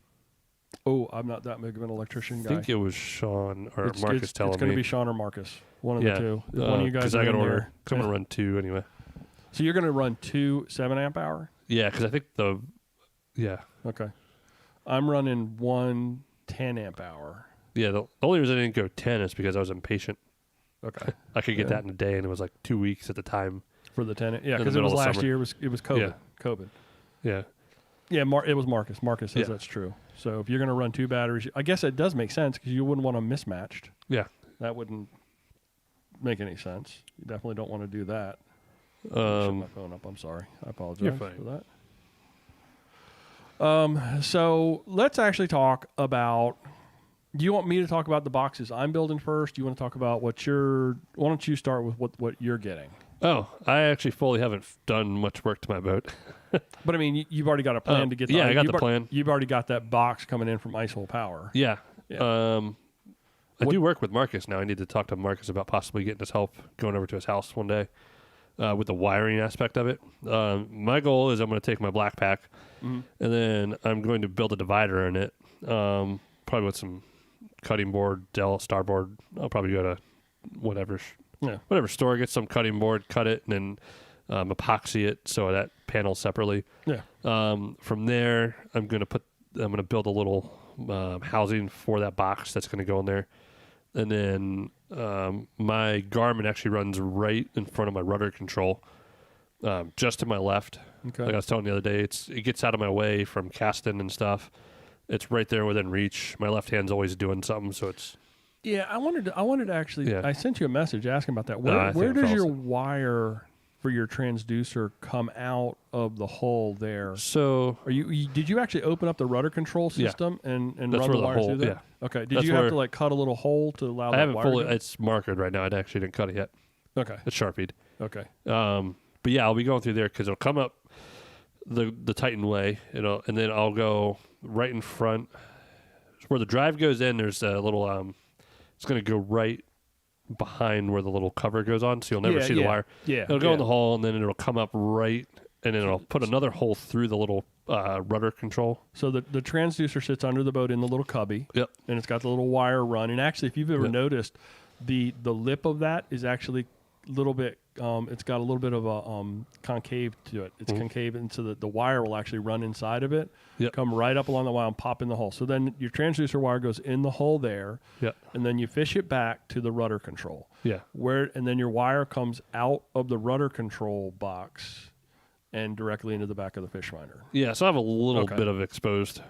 Oh, I'm not that big of an electrician guy. I think it was Sean or Marcus telling me. It's going to be Sean or Marcus. One of the two. One of you guys. Because I got to order. I'm going to run 2 anyway. So you're going to run 2 7-amp-hour? Yeah, because I think Okay. I'm running 1 10-amp-hour. Yeah, the only reason I didn't go 10 is because I was impatient. Okay. I could get that in a day, and it was like 2 weeks at the time. For the 10, yeah, because it was last year. It was COVID. Yeah. COVID. Yeah. Yeah, it was Marcus. Marcus says that's true. So if you're going to run 2 batteries, I guess it does make sense because you wouldn't want them mismatched. Yeah. That wouldn't make any sense. You definitely don't want to do that. Shut my phone up. I'm sorry. I apologize for that. So let's actually talk about. Do you want me to talk about the boxes I'm building first? Do you want to talk about why don't you start with what you're getting? Oh, I actually fully haven't done much work to my boat. But I mean, you've already got a plan to get. I got the plan. You've already got that box coming in from Icehole Power. Yeah. I do work with Marcus now. I need to talk to Marcus about possibly getting his help going over to his house one day with the wiring aspect of it. My goal is I'm going to take my black pack and then I'm going to build a divider in it, probably with some cutting board, Dell starboard. I'll probably go to whatever store, get some cutting board, cut it, and then epoxy it so that panels separately. Yeah. From there, I'm going to build a little housing for that box that's going to go in there. And then my Garmin actually runs right in front of my rudder control, just to my left. Okay. Like I was telling you the other day, it gets out of my way from casting and stuff. It's right there within reach. My left hand's always doing something, so it's. Yeah, I wanted to actually. Yeah. I sent you a message asking about that. Where does your wire for your transducer come out of the hull there? So did you actually open up the rudder control system and run the wire through there? Yeah. Okay. Did you have to like cut a little hole to allow that wire? I haven't it's marked right now. I actually didn't cut it yet. Okay. It's Sharpied. Okay. But yeah, I'll be going through there because it'll come up the Titan way, and then I'll go right in front where the drive goes in. There's a little it's going to go right behind where the little cover goes on, so you'll never see the wire. Yeah, it'll go in the hole, and then it'll come up right, and then it'll put another hole through the little rudder control. So the transducer sits under the boat in the little cubby. Yep. And it's got the little wire run. And actually, if you've ever noticed, the lip of that is actually a little bit. It's got a little bit of a concave to it. It's concave, and so the wire will actually run inside of it, come right up along the wire and pop in the hole. So then your transducer wire goes in the hole there, and then you fish it back to the rudder control. Yeah. And then your wire comes out of the rudder control box and directly into the back of the fish finder. Yeah, so I have a little bit of exposed,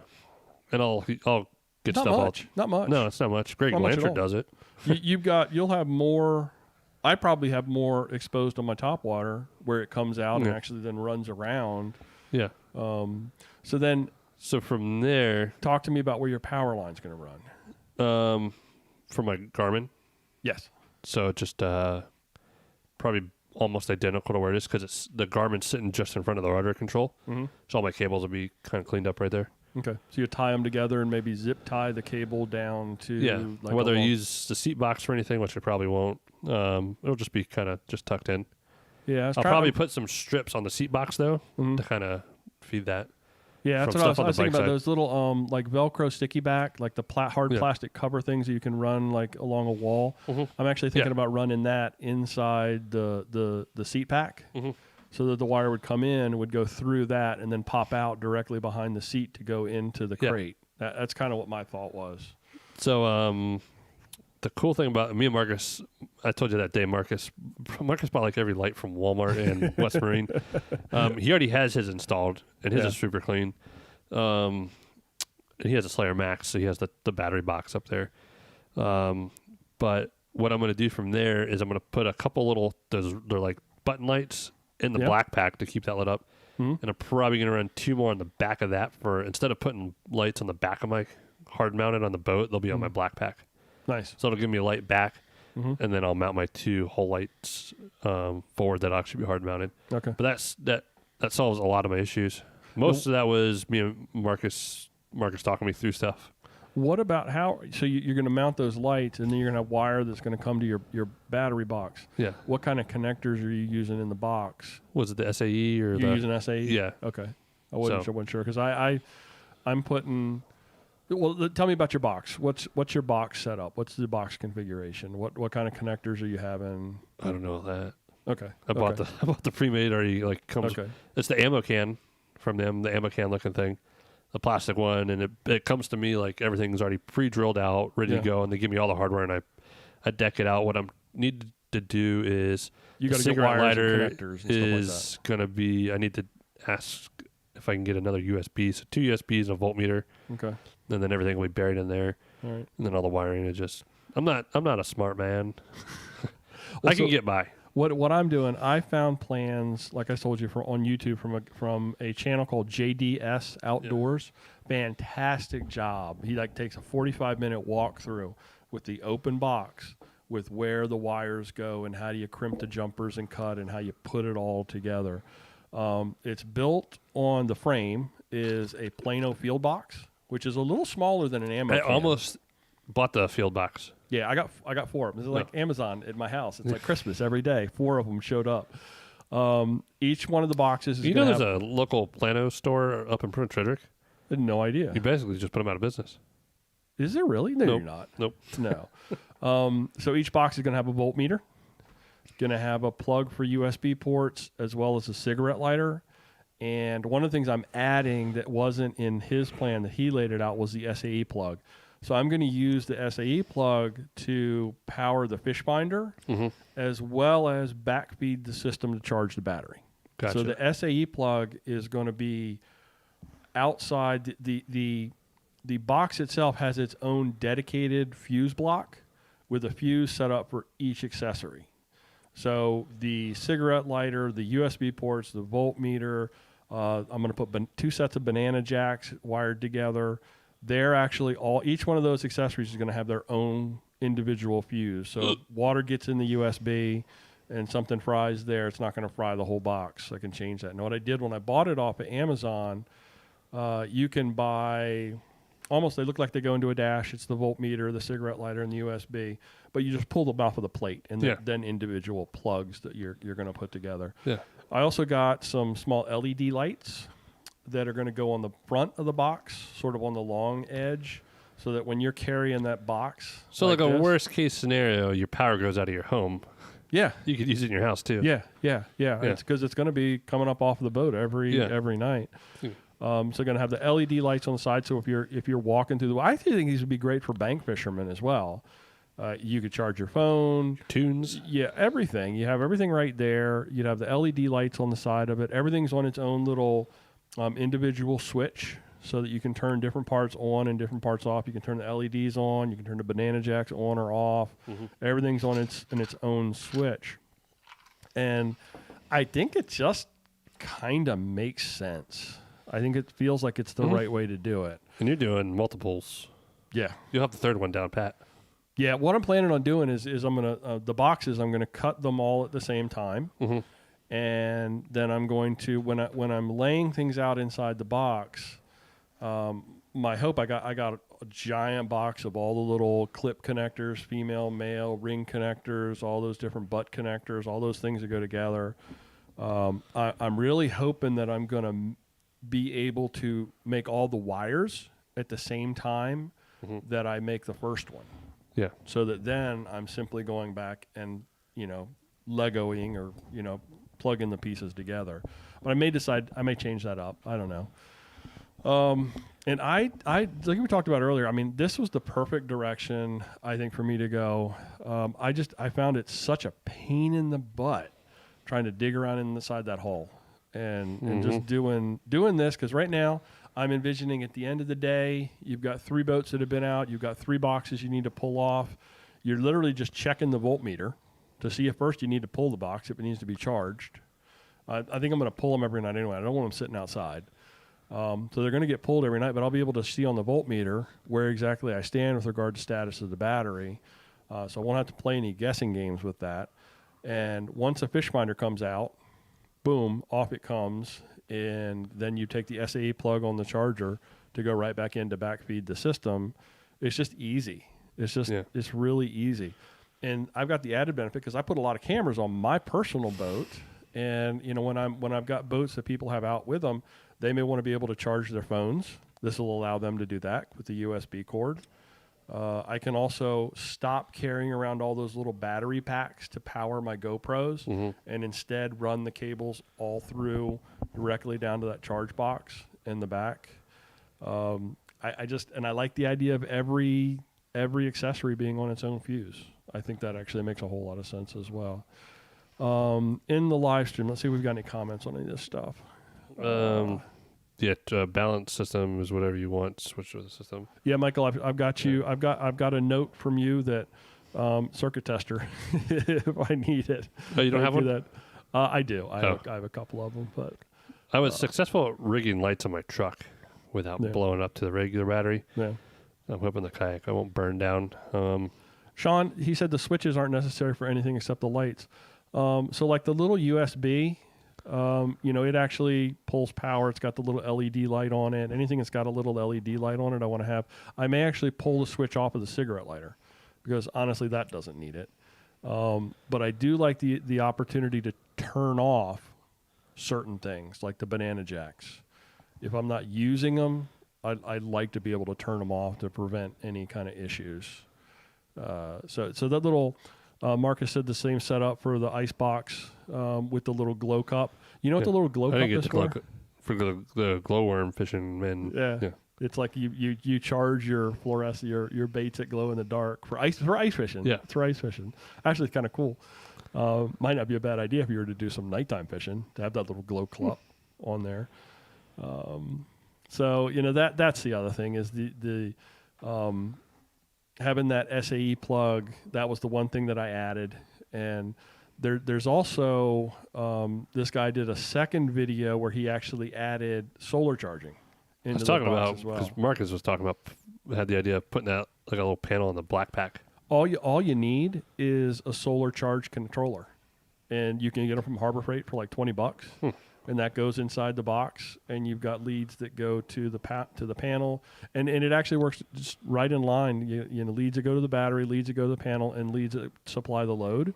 and I'll get stuff out. Not much. No, it's not much. Greg Blanchard does it. You'll have more. I probably have more exposed on my top water where it comes out and actually then runs around. Yeah. So from there, talk to me about where your power line's going to run. From my Garmin. Yes. So just probably almost identical to where it is because the Garmin's sitting just in front of the rudder control. Mm-hmm. So all my cables will be kind of cleaned up right there. Okay. So you tie them together and maybe zip tie the cable down to... Yeah. Like whether I use the seat box for anything, which I probably won't, it'll just be kind of just tucked in. Yeah. I'll probably put some strips on the seat box, though, to kind of feed that. Yeah, that's what I was thinking about. Those little like Velcro sticky back, like the hard plastic cover things that you can run like along a wall. Mm-hmm. I'm actually thinking about running that inside the seat pack, so that the wire would come in, would go through that, and then pop out directly behind the seat to go into the crate. That's kind of what my thought was. So the cool thing about me and Marcus, I told you that day, Marcus bought like every light from Walmart and West Marine. He already has his installed, and his is super clean. And he has a Slayer Max, so he has the battery box up there. But what I'm going to do from there is I'm going to put a couple little, they're like button lights in the black pack to keep that lit up. Mm-hmm. And I'm probably going to run 2 more on the back of that for, instead of putting lights on the back of my hard mounted on the boat, they'll be on my black pack. Nice. So it'll give me a light back, and then I'll mount my 2 whole lights forward that'll actually be hard mounted. Okay. But that solves a lot of my issues. Most of that was me and Marcus talking me through stuff. What about so you're going to mount those lights, and then you're going to have wire that's going to come to your battery box. Yeah. What kind of connectors are you using in the box? Was it the SAE or you're using SAE? Yeah. Okay. I wasn't sure because I'm putting... Well, tell me about your box. What's your box setup? What's the box configuration? What kind of connectors are you having? I don't know that. Okay. I bought the pre-made already. Like comes. Okay. It's the ammo can from them, the ammo can looking thing, the plastic one, and it comes to me like everything's already pre-drilled out, ready to go, and they give me all the hardware, and I deck it out. What I'm need to do is you got to get wires and connectors and stuff like that. Going to be. I need to ask if I can get another USB. So 2 USBs and a voltmeter. Okay. And then everything will be buried in there. All right. And then all the wiring is just... I'm not a smart man. I can get by. What I'm doing, I found plans, like I told you, on YouTube from a channel called JDS Outdoors. Yeah. Fantastic job. He takes a 45-minute walkthrough with the open box, with where the wires go and how do you crimp the jumpers and cut and how you put it all together. It's built on the frame is a Plano field box, which is a little smaller than an ammo can. I almost bought the field box. Yeah, I got 4 of them. This is like Amazon at my house. It's like Christmas every day. 4 of them showed up. Each one of the boxes is there's a local Plano store up in Prince Frederick? I had no idea. You basically just put them out of business. Is there really? No, nope. You're not. Nope. No. So each box is going to have a voltmeter, going to have a plug for USB ports, as well as a cigarette lighter. And one of the things I'm adding that wasn't in his plan that he laid it out was the SAE plug. So I'm going to use the SAE plug to power the fish finder, as well as backfeed the system to charge the battery. Gotcha. So the SAE plug is going to be outside. The box itself has its own dedicated fuse block with a fuse set up for each accessory. So the cigarette lighter, the USB ports, the voltmeter, I'm going to put 2 sets of banana jacks wired together. They're actually each one of those accessories is going to have their own individual fuse. So water gets in the USB and something fries there, it's not going to fry the whole box. I can change that. And what I did when I bought it off of Amazon, you can buy... Almost, they look like they go into a dash. It's the voltmeter, the cigarette lighter, and the USB. But you just pull them off of the plate, and then individual plugs that you're going to put together. Yeah. I also got some small LED lights that are going to go on the front of the box, sort of on the long edge, so that when you're carrying that box... So like a worst-case scenario, your power goes out of your home. Yeah. You could use it in your house, too. Yeah. It's because it's going to be coming up off of the boat every night. So going to have the LED lights on the side. So if you're walking through I think these would be great for bank fishermen as well. You could charge your phone, tunes, everything. You have everything right there. You'd have the LED lights on the side of it. Everything's on its own little individual switch, so that you can turn different parts on and different parts off. You can turn the LEDs on. You can turn the banana jacks on or off. Everything's on its own switch, and I think it just kind of makes sense. I think it feels like it's the right way to do it. And you're doing multiples. Yeah. You'll have the third one down pat. Yeah, what I'm planning on doing is I'm gonna the boxes. I'm gonna cut them all at the same time, and then I'm going to when I'm laying things out inside the box. My hope I got a giant box of all the little clip connectors, female, male, ring connectors, all those different butt connectors, all those things that go together. I'm really hoping that I'm going to be able to make all the wires at the same time that I make the first one. Yeah. So that then I'm simply going back and, Legoing or, plugging the pieces together. But I may change that up. I don't know. And I like we talked about earlier, I mean, this was the perfect direction, I think, for me to go. I found it such a pain in the butt trying to dig around inside that hole and just doing this. Cause right now I'm envisioning at the end of the day, you've got 3 boats that have been out. You've got 3 boxes you need to pull off. You're literally just checking the voltmeter to see if first you need to pull the box, if it needs to be charged. I think I'm going to pull them every night anyway. I don't want them sitting outside. So they're going to get pulled every night, but I'll be able to see on the voltmeter where exactly I stand with regard to status of the battery. So I won't have to play any guessing games with that. And once a fish finder comes out, boom, off it comes. And then you take the SAE plug on the charger to go right back in to backfeed the system. It's just easy. It's really easy. And I've got the added benefit because I put a lot of cameras on my personal boat. And, when I've got boats that people have out with them, they may want to be able to charge their phones. This will allow them to do that with the USB cord. I can also stop carrying around all those little battery packs to power my GoPros and instead run the cables all through directly down to that charge box in the back. I like the idea of every accessory being on its own fuse. I think that actually makes a whole lot of sense as well. In the live stream, let's see if we've got any comments on any of this stuff. Balance system is whatever you want. Switch to the system. Yeah, Michael, I've got you. I've got a note from you that circuit tester, if I need it. Oh, you don't have one? That. I do. I have a couple of them, but I was successful at rigging lights on my truck without blowing up to the regular battery. Yeah, I'm hoping the Kayak I won't burn down. Sean, he said the switches aren't necessary for anything except the lights. So like the little USB. It actually pulls power. It's got the little LED light on it. Anything that's got a little LED light on it, I want to have. I may actually pull the switch off of the cigarette lighter because honestly, that doesn't need it. But I do like the opportunity to turn off certain things like the banana jacks. If I'm not using them, I'd like to be able to turn them off to prevent any kind of issues. So that little... Marcus said the same setup for the ice box with the little glow cup. You know what the little glow cup is for? For the glowworm fishing men. Yeah. It's like you charge your fluorescent your baits that glow in the dark for ice fishing. Yeah, it's for ice fishing. Actually, it's kind of cool. Might not be a bad idea if you were to do some nighttime fishing to have that little glow club on there. So that's the other thing is the having that SAE plug, that was the one thing that I added. And there's also, this guy did a second video where he actually added solar charging into the box as well. Because Marcus was talking about, had the idea of putting out like a little panel on the black pack. All you need is a solar charge controller. And you can get them from Harbor Freight for like $20. And that goes inside the box, and you've got leads that go to the panel, and it actually works just right in line. Leads that go to the battery, leads that go to the panel, and leads that supply the load,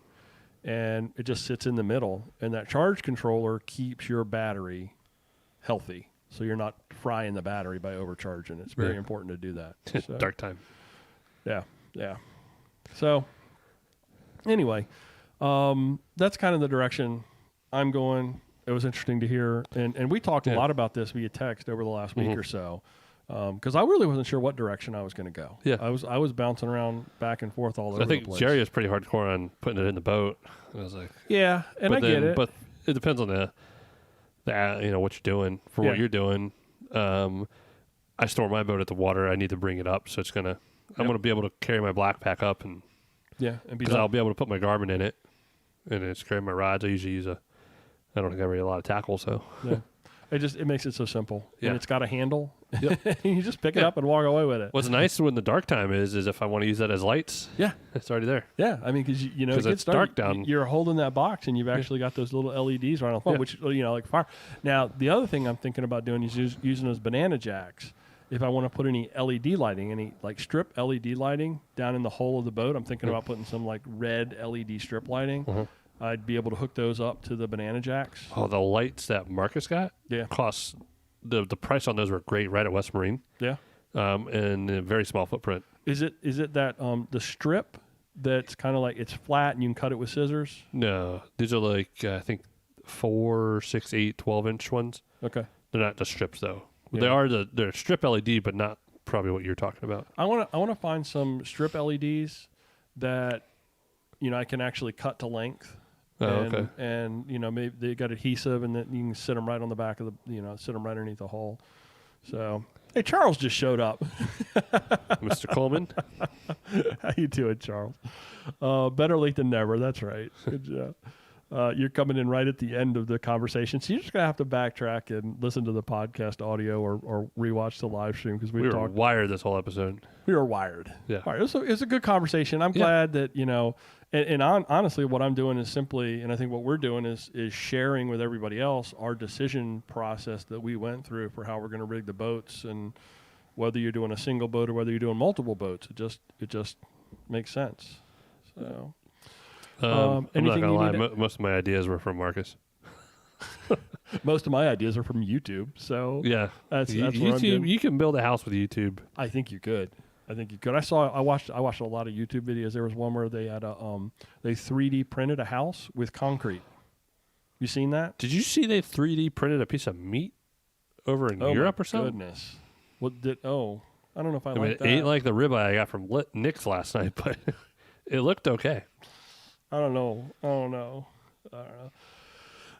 and it just sits in the middle. And that charge controller keeps your battery healthy, so you're not frying the battery by overcharging. It's very important to do that. So, dark time. Yeah. So anyway, that's kind of the direction I'm going. It was interesting to hear, and we talked a lot about this via text over the last week or so, because I really wasn't sure what direction I was going to go. Yeah, I was bouncing around back and forth all over the place. I think Jerry was pretty hardcore on putting it in the boat. I was like, yeah, and I get it, but it depends on the what you're doing. For what you're doing, I store my boat at the water. I need to bring it up, so I'm gonna be able to carry my black pack up and because I'll be able to put my Garmin in it, and it's carry my rods. I usually use I don't think I really a lot of tackle, so. Yeah. It makes it so simple. Yeah. And it's got a handle. Yep. You just pick it up and walk away with it. What's nice when the dark time is if I want to use that as lights, it's already there. Yeah, I mean, because you know, it gets dark down. You're holding that box, and you've actually got those little LEDs right on the phone, which like fire. Now, the other thing I'm thinking about doing is using those banana jacks. If I want to put any LED lighting, any like strip LED lighting down in the hull of the boat, I'm thinking about putting some like red LED strip lighting. I'd be able to hook those up to the banana jacks. Oh, the lights that Marcus got cost the price on those were great right at West Marine. Yeah. And a very small footprint. Is it that the strip that's kind of like it's flat and you can cut it with scissors? No, these are like I think 4, 6, 8, 12-inch ones. Okay. They're not just strips though. Yeah. They're strip LED, but not probably what you're talking about. I want to find some strip LEDs that I can actually cut to length. And maybe they got adhesive, and then you can sit them right on the back of the sit them right underneath the hull. So, hey, Charles just showed up. Mr. Coleman, how you doing, Charles? Better late than never. That's right. Good job. You're coming in right at the end of the conversation, so you're just gonna have to backtrack and listen to the podcast audio or rewatch the live stream because we were wired this whole episode. We were wired. Yeah, it was a good conversation. I'm glad that honestly, what I'm doing is simply, and I think what we're doing is sharing with everybody else our decision process that we went through for how we're going to rig the boats, and whether you're doing a single boat or whether you're doing multiple boats, it just makes sense. So. I'm not gonna lie. Most of my ideas were from Marcus. Most of my ideas are from YouTube. So that's YouTube. You can build a house with YouTube. I think you could. I watched a lot of YouTube videos. There was one where they had they 3D printed a house with concrete. You seen that? Did you see they 3D printed a piece of meat over in Europe or something? Goodness. I don't know if I like that. It ain't like the ribeye I got from Nick's last night, but it looked okay. I don't know.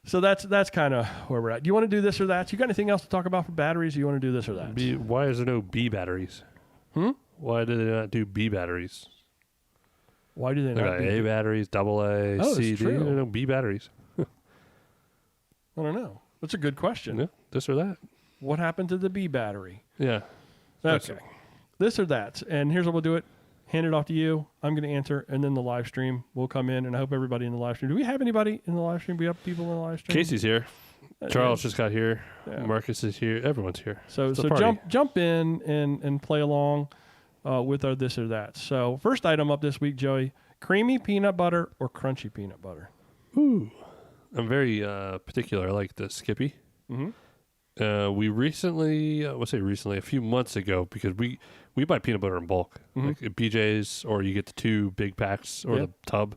So that's kind of where we're at. Do you want to do this or that? You got anything else to talk about for batteries? Or you want to do this or that? Why is there no B batteries? Why do they not do B batteries? Why do they not do A batteries, AA, C, D? There are no B batteries. I don't know. That's a good question. Yeah, this or that. What happened to the B battery? Yeah. Okay. This or that. And here's how we'll do it. Hand it off to you. I'm going to answer, and then the live stream will come in, and I hope everybody in the live stream. Do we have anybody in the live stream? Do we have people in the live stream? Casey's here. Charles just got here. Yeah. Marcus is here. Everyone's here. So jump in and play along with our this or that. So first item up this week, Joey, creamy peanut butter or crunchy peanut butter? Ooh. I'm very particular. I like the Skippy. Mm-hmm. We recently, a few months ago, because we buy peanut butter in bulk, like at BJ's, or you get the 2 big packs or the tub.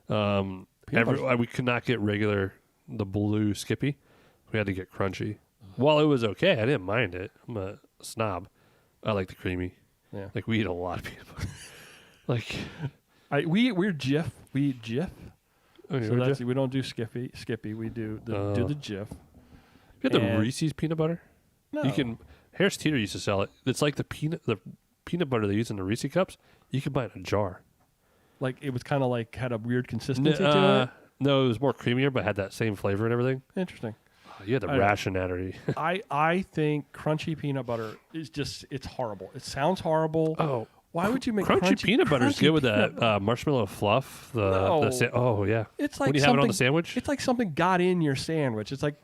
We could not get the blue Skippy. We had to get crunchy. While it was okay, I didn't mind it. I'm a snob. I like the creamy. Yeah. Like, we eat a lot of peanut butter. We're Jif. We eat Jif. So we don't do Skippy. We do the Jif. You have the Reese's peanut butter? No. Harris Teeter used to sell it. It's like the peanut butter they use in the Reese cups. You can buy it in a jar. Like it was kind of like had a weird consistency to it? No, it was more creamier, but had that same flavor and everything. Interesting. You had the rationality. I think crunchy peanut butter is it's horrible. It sounds horrible. Oh. Why would you make crunchy peanut butter is good with that marshmallow fluff? Oh, yeah. It's like when you have it on the sandwich? It's like something got in your sandwich. It's like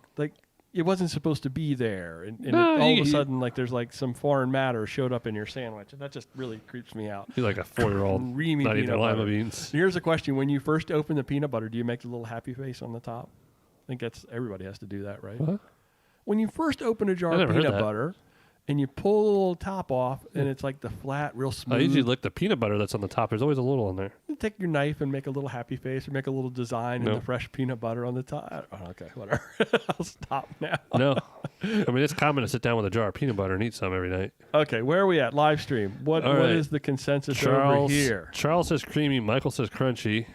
it wasn't supposed to be there. And all of a sudden, like there's like some foreign matter showed up in your sandwich. And that just really creeps me out. You're like a 4-year-old creamy not peanut eating butter. lima beans. Here's a question. When you first open the peanut butter, do you make the little happy face on the top? I think everybody has to do that, right? What? When you first open a jar of peanut butter and you pull the little top off and it's like the flat, real smooth. I usually lick the peanut butter that's on the top. There's always a little on there. You take your knife and make a little happy face or make a little design in the fresh peanut butter on the top. Oh, okay, whatever. I'll stop now. No. I mean, it's common to sit down with a jar of peanut butter and eat some every night. Okay, where are we at? Live stream. What is the consensus over here? Charles says creamy. Michael says crunchy.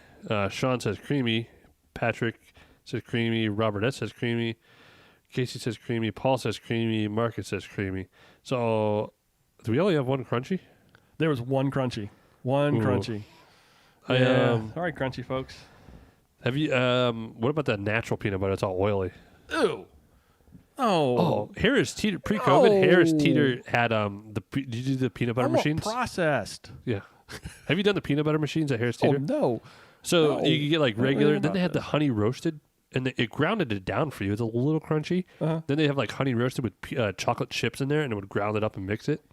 Sean says creamy. Patrick says creamy. Robert S. says creamy. Casey says creamy. Paul says creamy. Marcus says creamy. So, do we only have one crunchy? There was one crunchy. Crunchy. All right, crunchy folks. Have you? What about that natural peanut butter? It's all oily. Ew. Oh, Harris Teeter pre-COVID. Harris Teeter had did you do the peanut butter machines? Processed. Yeah. Have you done the peanut butter machines at Harris Teeter? Oh no. So you could get like regular. Then they had the honey roasted, and it grounded it down for you. It's a little crunchy. Then they have like honey roasted with chocolate chips in there, and it would ground it up and mix it.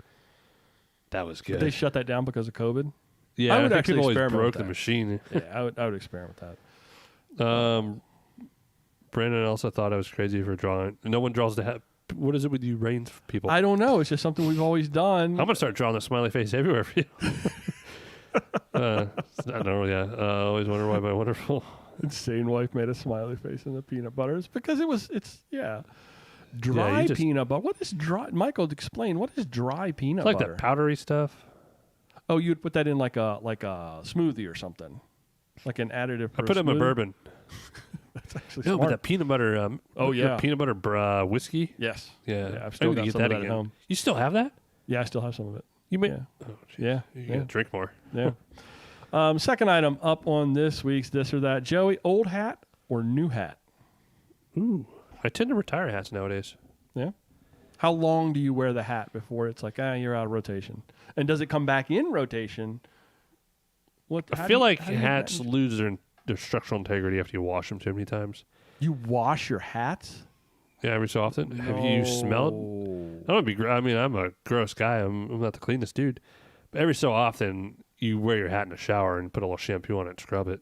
That was good. Did they shut that down because of COVID? Yeah, I would actually people always broke the machine. Yeah, I would experiment with that. Brandon also thought I was crazy for drawing. No one draws the hat. What is it with you rain people? I don't know. It's just something we've always done. I'm going to start drawing the smiley face everywhere for you. I don't know. Yeah. I always wonder why my wonderful insane wife made a smiley face in the peanut butter. It's because dry peanut butter. What is dry? Michael, explain. What is dry peanut butter? Like that powdery stuff. Oh, you'd put that in like a smoothie or something. Like an additive. I put it in my bourbon. That's actually smart. But that peanut butter. Peanut butter whiskey. Yes. Yeah. I've still got some of that at home. You still have that? Yeah, I still have some of it. You may. Yeah. Oh, yeah. You gotta drink more. Yeah. Second item up on this week's This or That. Joey, old hat or new hat? Ooh, I tend to retire hats nowadays. Yeah. How long do you wear the hat before it's like, you're out of rotation? And does it come back in rotation? I feel like hats lose their structural integrity after you wash them too many times. You wash your hats? Yeah, every so often. No. Have you smelled? I don't be. I mean, I'm a gross guy. I'm not the cleanest dude. But every so often, you wear your hat in the shower and put a little shampoo on it and scrub it.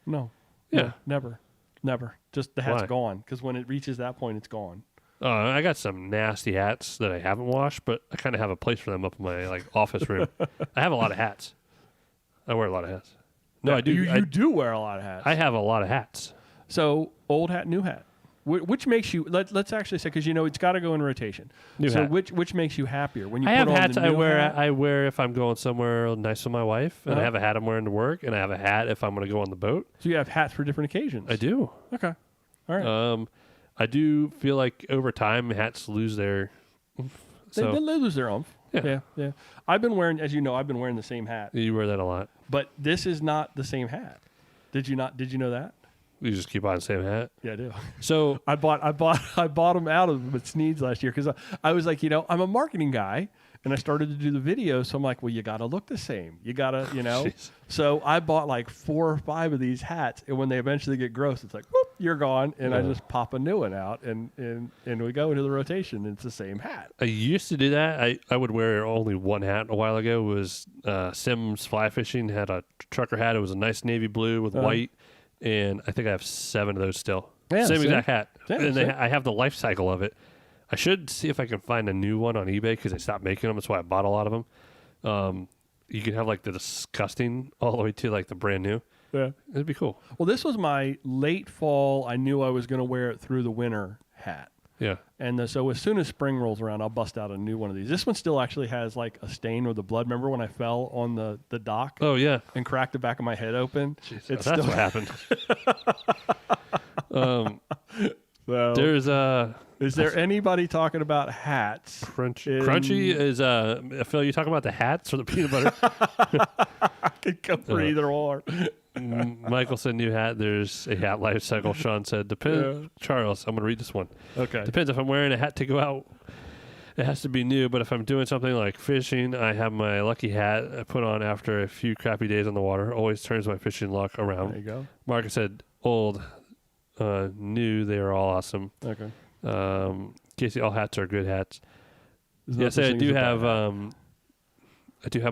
No. Yeah. No, never. Just the hat's gone. Because when it reaches that point, it's gone. I got some nasty hats that I haven't washed, but I kind of have a place for them up in my office room. I have a lot of hats. I wear a lot of hats. No, I do. You do wear a lot of hats. I have a lot of hats. So old hat, new hat. Which makes you? Let's actually say, because it's got to go in rotation. New hat. Which makes you happier when you? I put have on hats the new hat? I wear if I'm going somewhere nice with my wife, and I have a hat I'm wearing to work, and I have a hat if I'm going to go on the boat. So you have hats for different occasions. I do. Okay. All right. I do feel like over time hats lose their. They lose their oomph. Yeah. I've been wearing, as you know, the same hat. You wear that a lot. But this is not the same hat. Did you not? Did you know that? You just keep on the same hat. Yeah, I do. So I bought them out of Sneed's last year because I was like, I'm a marketing guy, and I started to do the video. So I'm like, well, you got to look the same. You got to, Jeez. So I bought like 4 or 5 of these hats, and when they eventually get gross, it's like, whoop, you're gone, and I just pop a new one out, and we go into the rotation, and it's the same hat. I used to do that. I would wear only one hat a while ago. It was Sims Fly Fishing had a trucker hat. It was a nice navy blue with white. And I think I have 7 of those still. Yeah, same exact hat. I have the life cycle of it. I should see if I can find a new one on eBay because they stopped making them. That's why I bought a lot of them. You can have like the disgusting all the way to like the brand new. Yeah. It'd be cool. Well, this was my late fall. I knew I was going to wear it through the winter hat. Yeah. And so as soon as spring rolls around, I'll bust out a new one of these. This one still actually has like a stain with the blood. Remember when I fell on the dock? Oh, yeah. And cracked the back of my head open? Jeez, that's what happened. Is there anybody talking about hats? Crunchy is, Phil, you talking about the hats or the peanut butter? I could go for either or. Michael said new hat. There's a hat life cycle. Sean said, depends. Yeah. Charles, I'm going to read this one. Okay. Depends if I'm wearing a hat to go out. It has to be new, but if I'm doing something like fishing, I have my lucky hat I put on after a few crappy days on the water. Always turns my fishing luck around. There you go. Marcus said, old, new, they are all awesome. Okay. Casey, all hats are good hats. Yes, I do have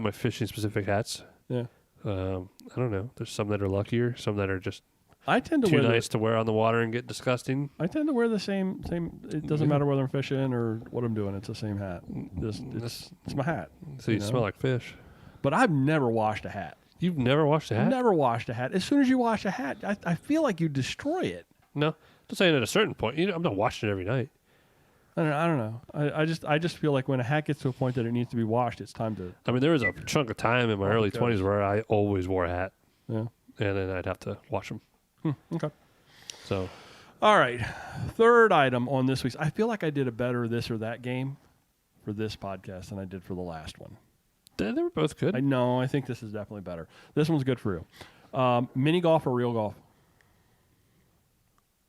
my fishing specific hats. Yeah. I don't know. There's some that are luckier, some that are just too nice to wear on the water and get disgusting. I tend to wear the same. It doesn't matter whether I'm fishing or what I'm doing. It's the same hat. It's my hat. So you smell like fish. But I've never washed a hat. You've never washed a hat? Never washed a hat. As soon as you wash a hat, I feel like you destroy it. No, just saying at a certain point. I'm not washing it every night. I don't know. I just feel like when a hat gets to a point that it needs to be washed, it's time to. I mean, there was a chunk of time in my early 20s where I always wore a hat. Yeah. And then I'd have to wash them. Okay. So. All right. Third item on this week's. I feel like I did a better this or that game for this podcast than I did for the last one. They were both good. I know. I think this is definitely better. This one's good for you. Mini golf or real golf?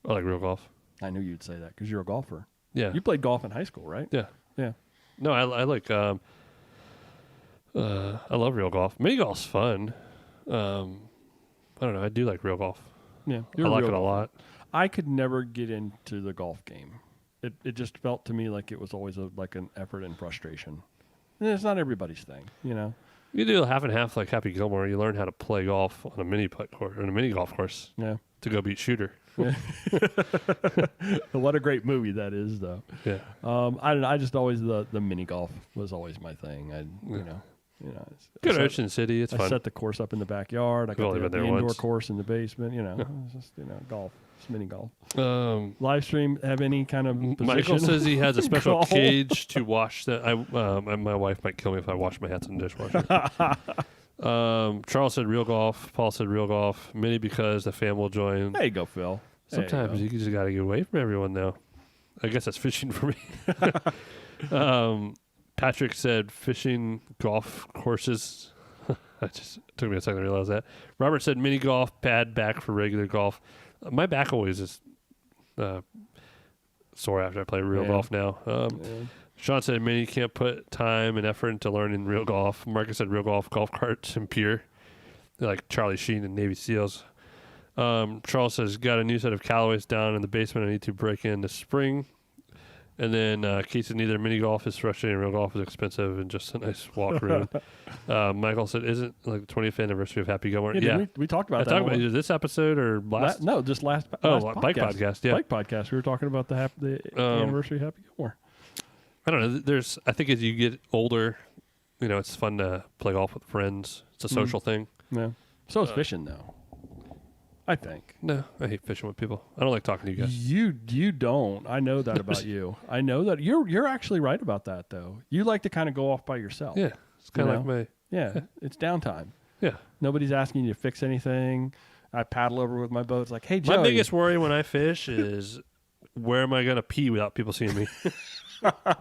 I like real golf. I knew you'd say that because you're a golfer. Yeah. You played golf in high school, right? Yeah. Yeah. No, I like. I love real golf. Mini golf's fun. I don't know. I do like real golf. Yeah, I like it a lot. I could never get into the golf game. It just felt to me like it was always like an effort and frustration. And it's not everybody's thing, you know. You do half and half like Happy Gilmore. You learn how to play golf on a mini putt course or a mini golf course. Yeah. To go beat Shooter. Yeah. What a great movie that is, though. Yeah. I don't know. I just always the mini golf was always my thing. Good Ocean City. It's fun. I set the course up in the backyard. I got the indoor course in the basement. You know, it's just golf. It's mini golf. Live stream have any kind of position? Michael says he has a special cage to wash that. My wife might kill me if I wash my hats in the dishwasher. Charles said real golf. Paul said real golf. Mini because the fam will join. There you go, Phil. Sometimes you just got to get away from everyone now. I guess that's fishing for me. Patrick said fishing golf courses. That just took me a second to realize that. Robert said mini golf, pad back for regular golf. My back always is sore after I play real golf now. Sean said mini can't put time and effort into learning real golf. Marcus said real golf carts and pier. They're like Charlie Sheen and Navy SEALs. Charles says got a new set of Callaways down in the basement. I need to break in this spring. And then Kate said neither mini golf is frustrating, real golf is expensive, and just a nice walk around. Michael said, "Isn't like the 20th anniversary of Happy Gilmore?" Yeah, we talked about that. I talked about either this episode or last. No, just last. Bike podcast. Yeah, bike podcast. We were talking about the anniversary of Happy Gilmore. I don't know. I think as you get older, it's fun to play golf with friends. It's a social thing. Yeah. So is fishing, though. I think. No, I hate fishing with people. I don't like talking to you guys. You don't. I know that about you. I know that you're actually right about that, though. You like to kind of go off by yourself. Yeah, it's kind of like my. Yeah, it's downtime. Yeah. Nobody's asking you to fix anything. I paddle over with my boat. It's like, hey, Joey. My biggest worry when I fish is where am I going to pee without people seeing me? I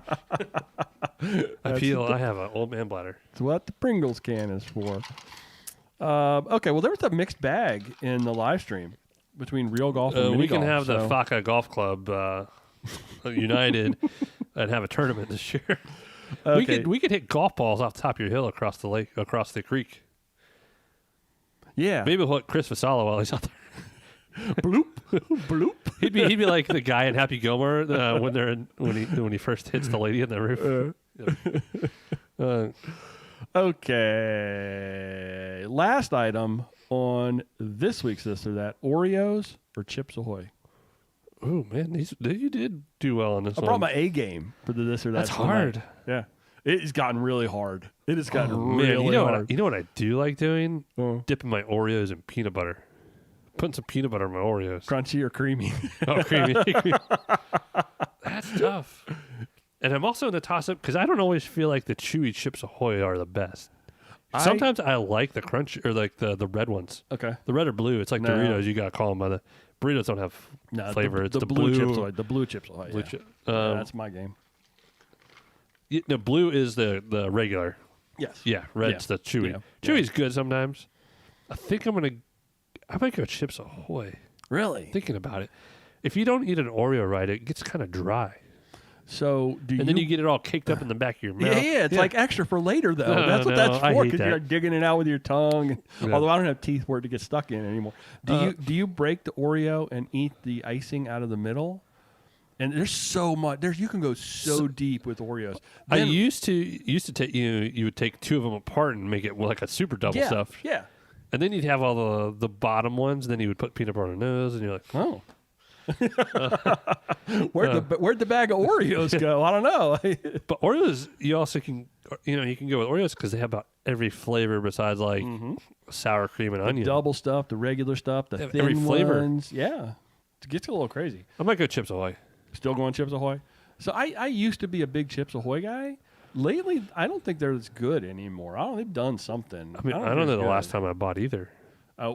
have an old man bladder. It's what the Pringles can is for. Okay, well, there was a mixed bag in the live stream between real golf and mini golf. We can have the Faka Golf Club united and have a tournament this year. Okay. We could hit golf balls off the top of your hill across the lake, across the creek. Yeah, maybe we'll hit Chris Vassallo while he's out there. Bloop, bloop. He'd be like the guy in Happy Gilmore when he first hits the lady in the roof. Okay. Last item on this week's This or That: Oreos or Chips Ahoy? Oh man, you did do well on this one. I brought my A game for the This or That. That's hard. Yeah, it's gotten really hard. It has gotten really hard. You know what I do like doing? Dipping my Oreos in peanut butter. Putting some peanut butter in my Oreos. Crunchy or creamy? Oh, creamy. That's tough. And I'm also in the toss-up because I don't always feel like the chewy Chips Ahoy are the best. Sometimes I like the crunch or like the red ones. Okay. The red or blue. It's like Doritos. You got to call them by the... Burritos don't have flavor. It's the blue Chips Ahoy. The blue Chips Ahoy. Blue chip. That's my game. The blue is the regular. Yes. Yeah. Red's the chewy. Yeah. Chewy's good sometimes. I think I might go Chips Ahoy. Really? Thinking about it. If you don't eat an Oreo right, it gets kind of dry. So and then you get it all caked up in the back of your mouth. Yeah, it's like extra for later, though. That's what that's for, because you're digging it out with your tongue. Yeah. Although I don't have teeth for it to get stuck in anymore. Do you break the Oreo and eat the icing out of the middle? And there's so much. You can go so deep with Oreos. Then, I used to take you would take two of them apart and make it like a super double stuff. Yeah. And then you'd have all the bottom ones. And then you would put peanut butter on the nose, and you're like, oh. Where'd the bag of Oreos go? I don't know. But Oreos, you also can you can go with Oreos because they have about every flavor besides like sour cream and onion. Double stuff, the regular stuff, the thin every flavor. Ones. Yeah, it gets a little crazy. I might go Chips Ahoy. Still going Chips Ahoy. So I used to be a big Chips Ahoy guy. Lately, I don't think they're as good anymore. They've done something. I mean, I don't know the last time I bought either.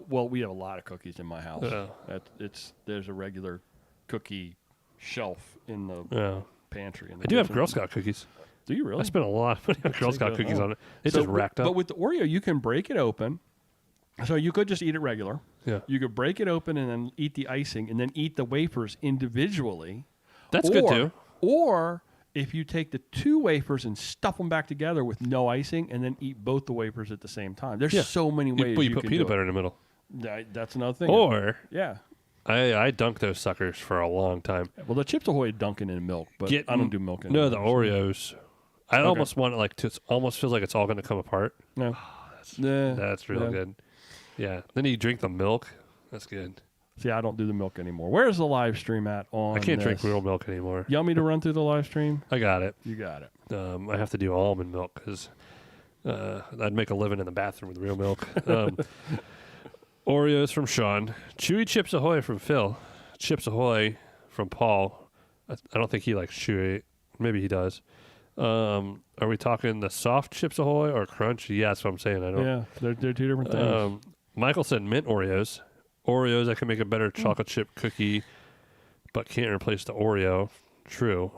Well, we have a lot of cookies in my house. There's a regular cookie shelf in the pantry. I do have Girl Scout cookies. Do you really? I spent a lot of money on Girl Scout cookies on it. It's just racked up. But with the Oreo, you can break it open. So you could just eat it regular. Yeah. You could break it open and then eat the icing and then eat the wafers individually. That's good too. Or if you take the 2 wafers and stuff them back together with no icing and then eat both the wafers at the same time. There's so many ways you put peanut butter in the middle. That's another thing. Or yeah. I dunk those suckers for a long time. Well, the Chips Ahoy dunking in milk, but I don't do milk anymore. No, the Oreos. I almost want it it almost feels like it's all going to come apart. No. That's real good. Yeah. Then you drink the milk. That's good. See, I don't do the milk anymore. Where's the live stream at on I can't drink real milk anymore. You want me to run through the live stream? I got it. You got it. I have to do almond milk because I'd make a living in the bathroom with real milk. Oreos from Sean. Chewy Chips Ahoy from Phil. Chips Ahoy from Paul. I don't think he likes chewy. Maybe he does. Are we talking the soft Chips Ahoy or crunchy? Yeah, that's what I'm saying. I don't. Yeah, they're 2 different things. Michael said mint Oreos. Oreos, I can make a better chocolate chip cookie, but can't replace the Oreo. True.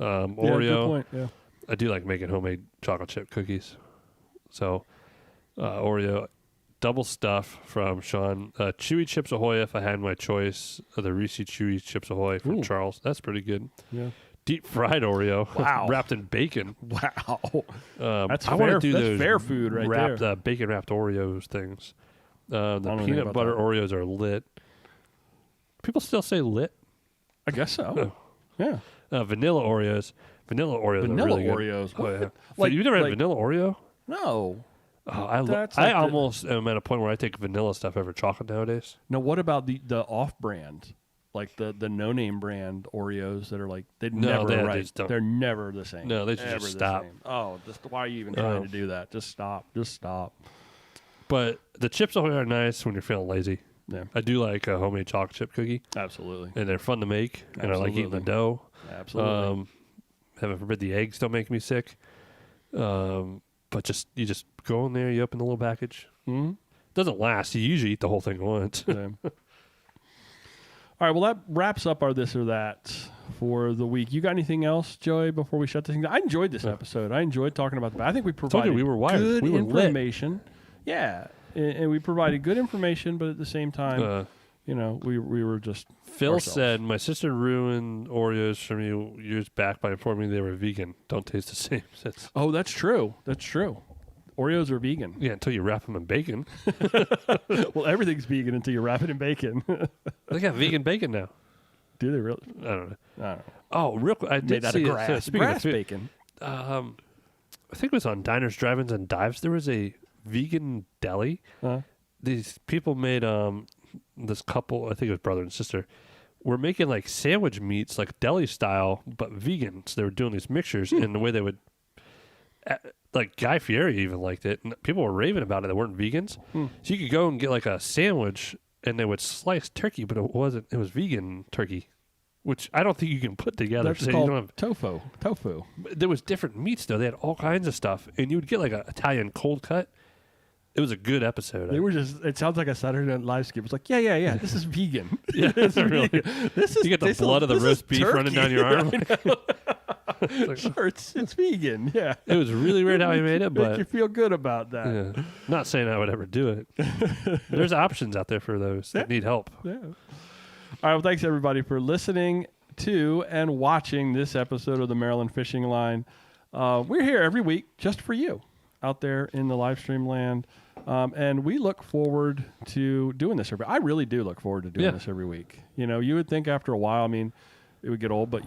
Oreo. Good point. Yeah. I do like making homemade chocolate chip cookies. So, Oreo. Double stuff from Sean. Chewy Chips Ahoy if I had my choice. The Reese Chewy Chips Ahoy from Charles. That's pretty good. Yeah. Deep fried Oreo. Wow. Wrapped in bacon. Wow. That's I want to do that's those fair food right there. Bacon wrapped Oreos things. The peanut butter that. Oreos are lit. People still say lit? I guess so. Yeah. Vanilla Oreos. Vanilla Oreos are really good. Oreos. Oh, yeah. Like, you've never had vanilla Oreo? No. Oh, I almost am at a point where I take vanilla stuff over chocolate nowadays. Now, what about the off-brand, like the no-name brand Oreos that are like they're never the same. No, they should just stop. Oh, why are you even trying to do that? Just stop. Just stop. But the Chips Ahoy are nice when you're feeling lazy. Yeah, I do like a homemade chocolate chip cookie. Absolutely, and they're fun to make. And I like eating the dough. Absolutely. Heaven forbid the eggs don't make me sick. But you just go in there, you open the little package. Mm-hmm. Doesn't last. You usually eat the whole thing at once. Yeah. All right, well, that wraps up our this or that for the week. You got anything else, Joey, before we shut this thing down? I enjoyed this episode. I enjoyed talking about the. I think we provided we were wired. Good we were information. Lit. Yeah, and we provided good information, but at the same time, we were just. Phil ourselves. said, "My sister ruined Oreos for me years back by informing me they were vegan. Don't taste the same." Oh, that's true. That's true. Oreos are vegan. Yeah, until you wrap them in bacon. Well, everything's vegan until you wrap it in bacon. They got vegan bacon now. Do they really? I don't know. I don't know. Oh, real quick. I did see grass. Speaking Grass of food, bacon. I think it was on Diners, Drive-Ins, and Dives. There was a vegan deli. These people made this couple. I think it was brother and sister. Were making like sandwich meats, like deli style, but vegan. So they were doing these mixtures, and the way they would. Like Guy Fieri even liked it. And people were raving about it that weren't vegans. So you could go and get like a sandwich and they would slice turkey, but it wasn't. It was vegan turkey, which I don't think you can put together. That's called tofu. Tofu. There was different meats though. They had all kinds of stuff, and you would get like an Italian cold cut. It was a good episode. They were just. It sounds like a Saturday Night Live skit. It's like, yeah. This is vegan. Yeah, it's really. This is. You get the blood of the roast beef running down your arm. Sure, it's vegan. Yeah, it was really weird how he made it, but make you feel good about that. Yeah. Not saying I would ever do it. There's options out there for those that need help. Yeah. All right. Well, thanks everybody for listening to and watching this episode of the Maryland Fishing Line. We're here every week just for you out there in the live stream land, and we look forward to doing this I really do look forward to doing this every week. You would think after a while, I mean. It would get old, but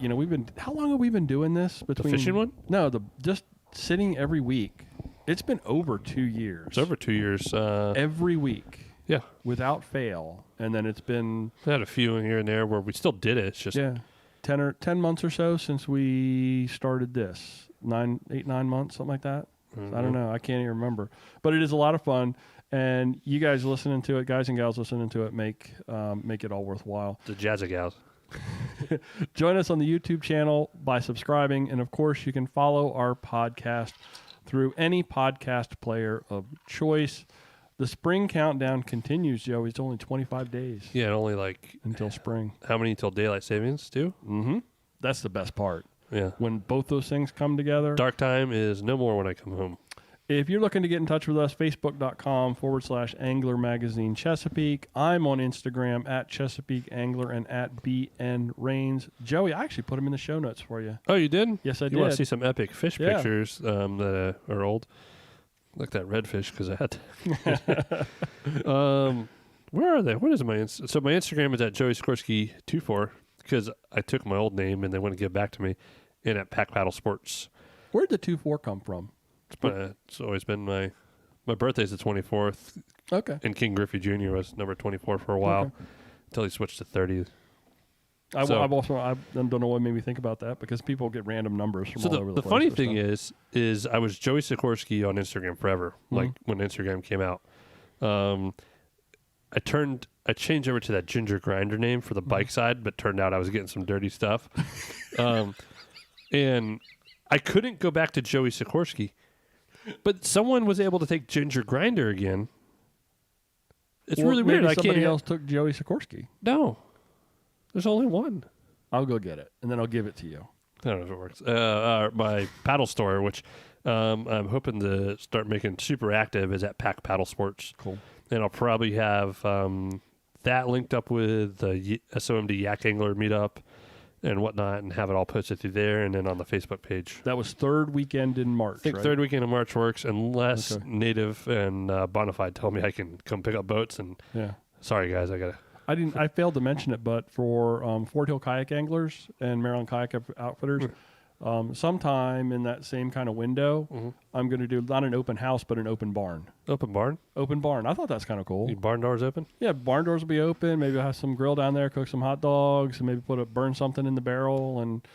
how long have we been doing this? The fishing one? No, just sitting every week. It's been over 2 years. It's over 2 years. Every week. Yeah. Without fail. And then it's been. We had a few in here and there where we still did it. It's just. Yeah. 10 months or so since we started this. 9 months, something like that. Mm-hmm. I don't know. I can't even remember. But it is a lot of fun. And you guys listening to it, guys and gals listening to it, make it all worthwhile. The jazzy gals. Join us on the YouTube channel by subscribing. And, of course, you can follow our podcast through any podcast player of choice. The spring countdown continues, Joe. It's only 25 days. Yeah, only until spring. How many until daylight savings, too? Mm-hmm. That's the best part. Yeah. When both those things come together. Dark time is no more when I come home. If you're looking to get in touch with us, facebook.com/Angler Magazine Chesapeake. I'm on Instagram at Chesapeake Angler and at BN Rains. Joey, I actually put them in the show notes for you. Oh, you did? Yes, I did. You want to see some epic fish pictures that are old? Like that redfish, because I had to. Where are they? What is my So my Instagram is at Joey Sikorsky24, because I took my old name and they want to give it back to me, and at Pack Paddle Sports. Where'd the 24 come from? It's always been my birthday's the 24th. Okay. And King Griffey Jr. was number 24 for a while until he switched to 30. I don't know what made me think about that, because people get random numbers from all over the place. The funny thing is I was Joey Sikorsky on Instagram forever, like when Instagram came out. I changed over to that Ginger Grinder name for the bike side, but turned out I was getting some dirty stuff. And I couldn't go back to Joey Sikorsky. But someone was able to take Ginger Grinder again. It's really weird. Somebody else took Joey Sikorsky. No. There's only one. I'll go get it, and then I'll give it to you. I don't know if it works. My paddle store, which I'm hoping to start making super active, is at Pack Paddle Sports. Cool. And I'll probably have that linked up with the SOMD Yak Angler meetup and whatnot, and have it all posted through there and then on the Facebook page. That was third weekend in March, I think third weekend in March works, unless Native and Bonafide tell me I can come pick up boats. And sorry, guys, I failed to mention it, but for Fort Hill kayak anglers and Maryland kayak outfitters, sometime in that same kind of window, I'm going to do not an open house, but an open barn. Open barn? Open barn. I thought that's kind of cool. Your barn doors open? Yeah, barn doors will be open. Maybe I'll have some grill down there, cook some hot dogs, and maybe burn something in the barrel, and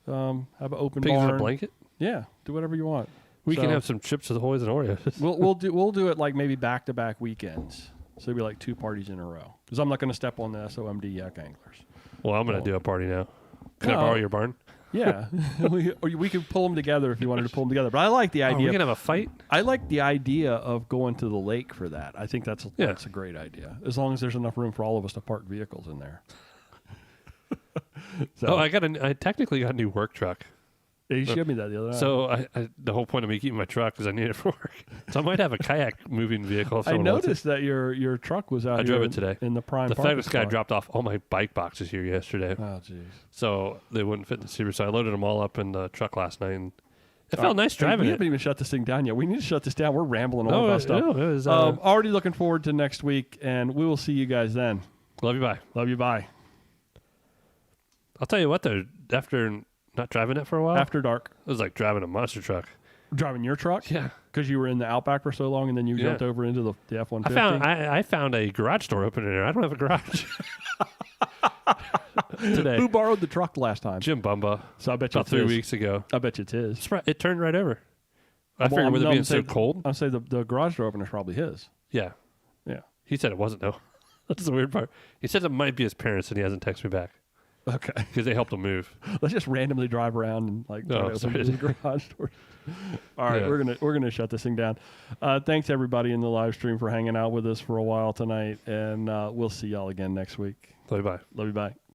have an open barn. Pigs in a blanket? Yeah, do whatever you want. We can have some Chips Ahoys and Oreos. we'll do it like maybe back-to-back weekends. So it'll be like 2 parties in a row. Because I'm not going to step on the SOMD Yak Anglers. Well, I'm going to do a party now. Can I borrow your barn? Yeah. we could pull them together if you wanted to pull them together. But I like the idea. We can have a fight? I like the idea of going to the lake for that. I think that's a great idea. As long as there's enough room for all of us to park vehicles in there. I technically got a new work truck. Yeah, you showed me that the other night. So the whole point of me keeping my truck is I need it for work. So I might have a kayak moving vehicle. I noticed that your truck was out. I drove it today in the prime. The FedEx guy dropped off all my bike boxes here yesterday. Oh, jeez. So they wouldn't fit in the Super. So I loaded them all up in the truck last night, and it felt nice driving it. We haven't even shut this thing down yet. We need to shut this down. We're rambling all about stuff. No, it was, already looking forward to next week, and we will see you guys then. Love you. Bye. Love you. Bye. I'll tell you what, though. After not driving it for a while, after dark, it was like driving a monster truck. Driving your truck? Yeah. Because you were in the Outback for so long, and then you jumped over into the F-150? I found a garage door open in there. I don't have a garage. Today. Who borrowed the truck last time? Jim Bumba. So I bet you about 3 weeks ago. I bet you it's his. It turned right over. I figured with it being so cold. I'd say the garage door opener is probably his. Yeah. Yeah. He said it wasn't, though. That's the weird part. He said it might be his parents, and he hasn't texted me back. Okay. Because they helped him move. Let's just randomly drive around and try to open the garage door. All right, we're gonna shut this thing down. Thanks everybody in the live stream for hanging out with us for a while tonight, and we'll see y'all again next week. Love you. Bye. Love you. Bye.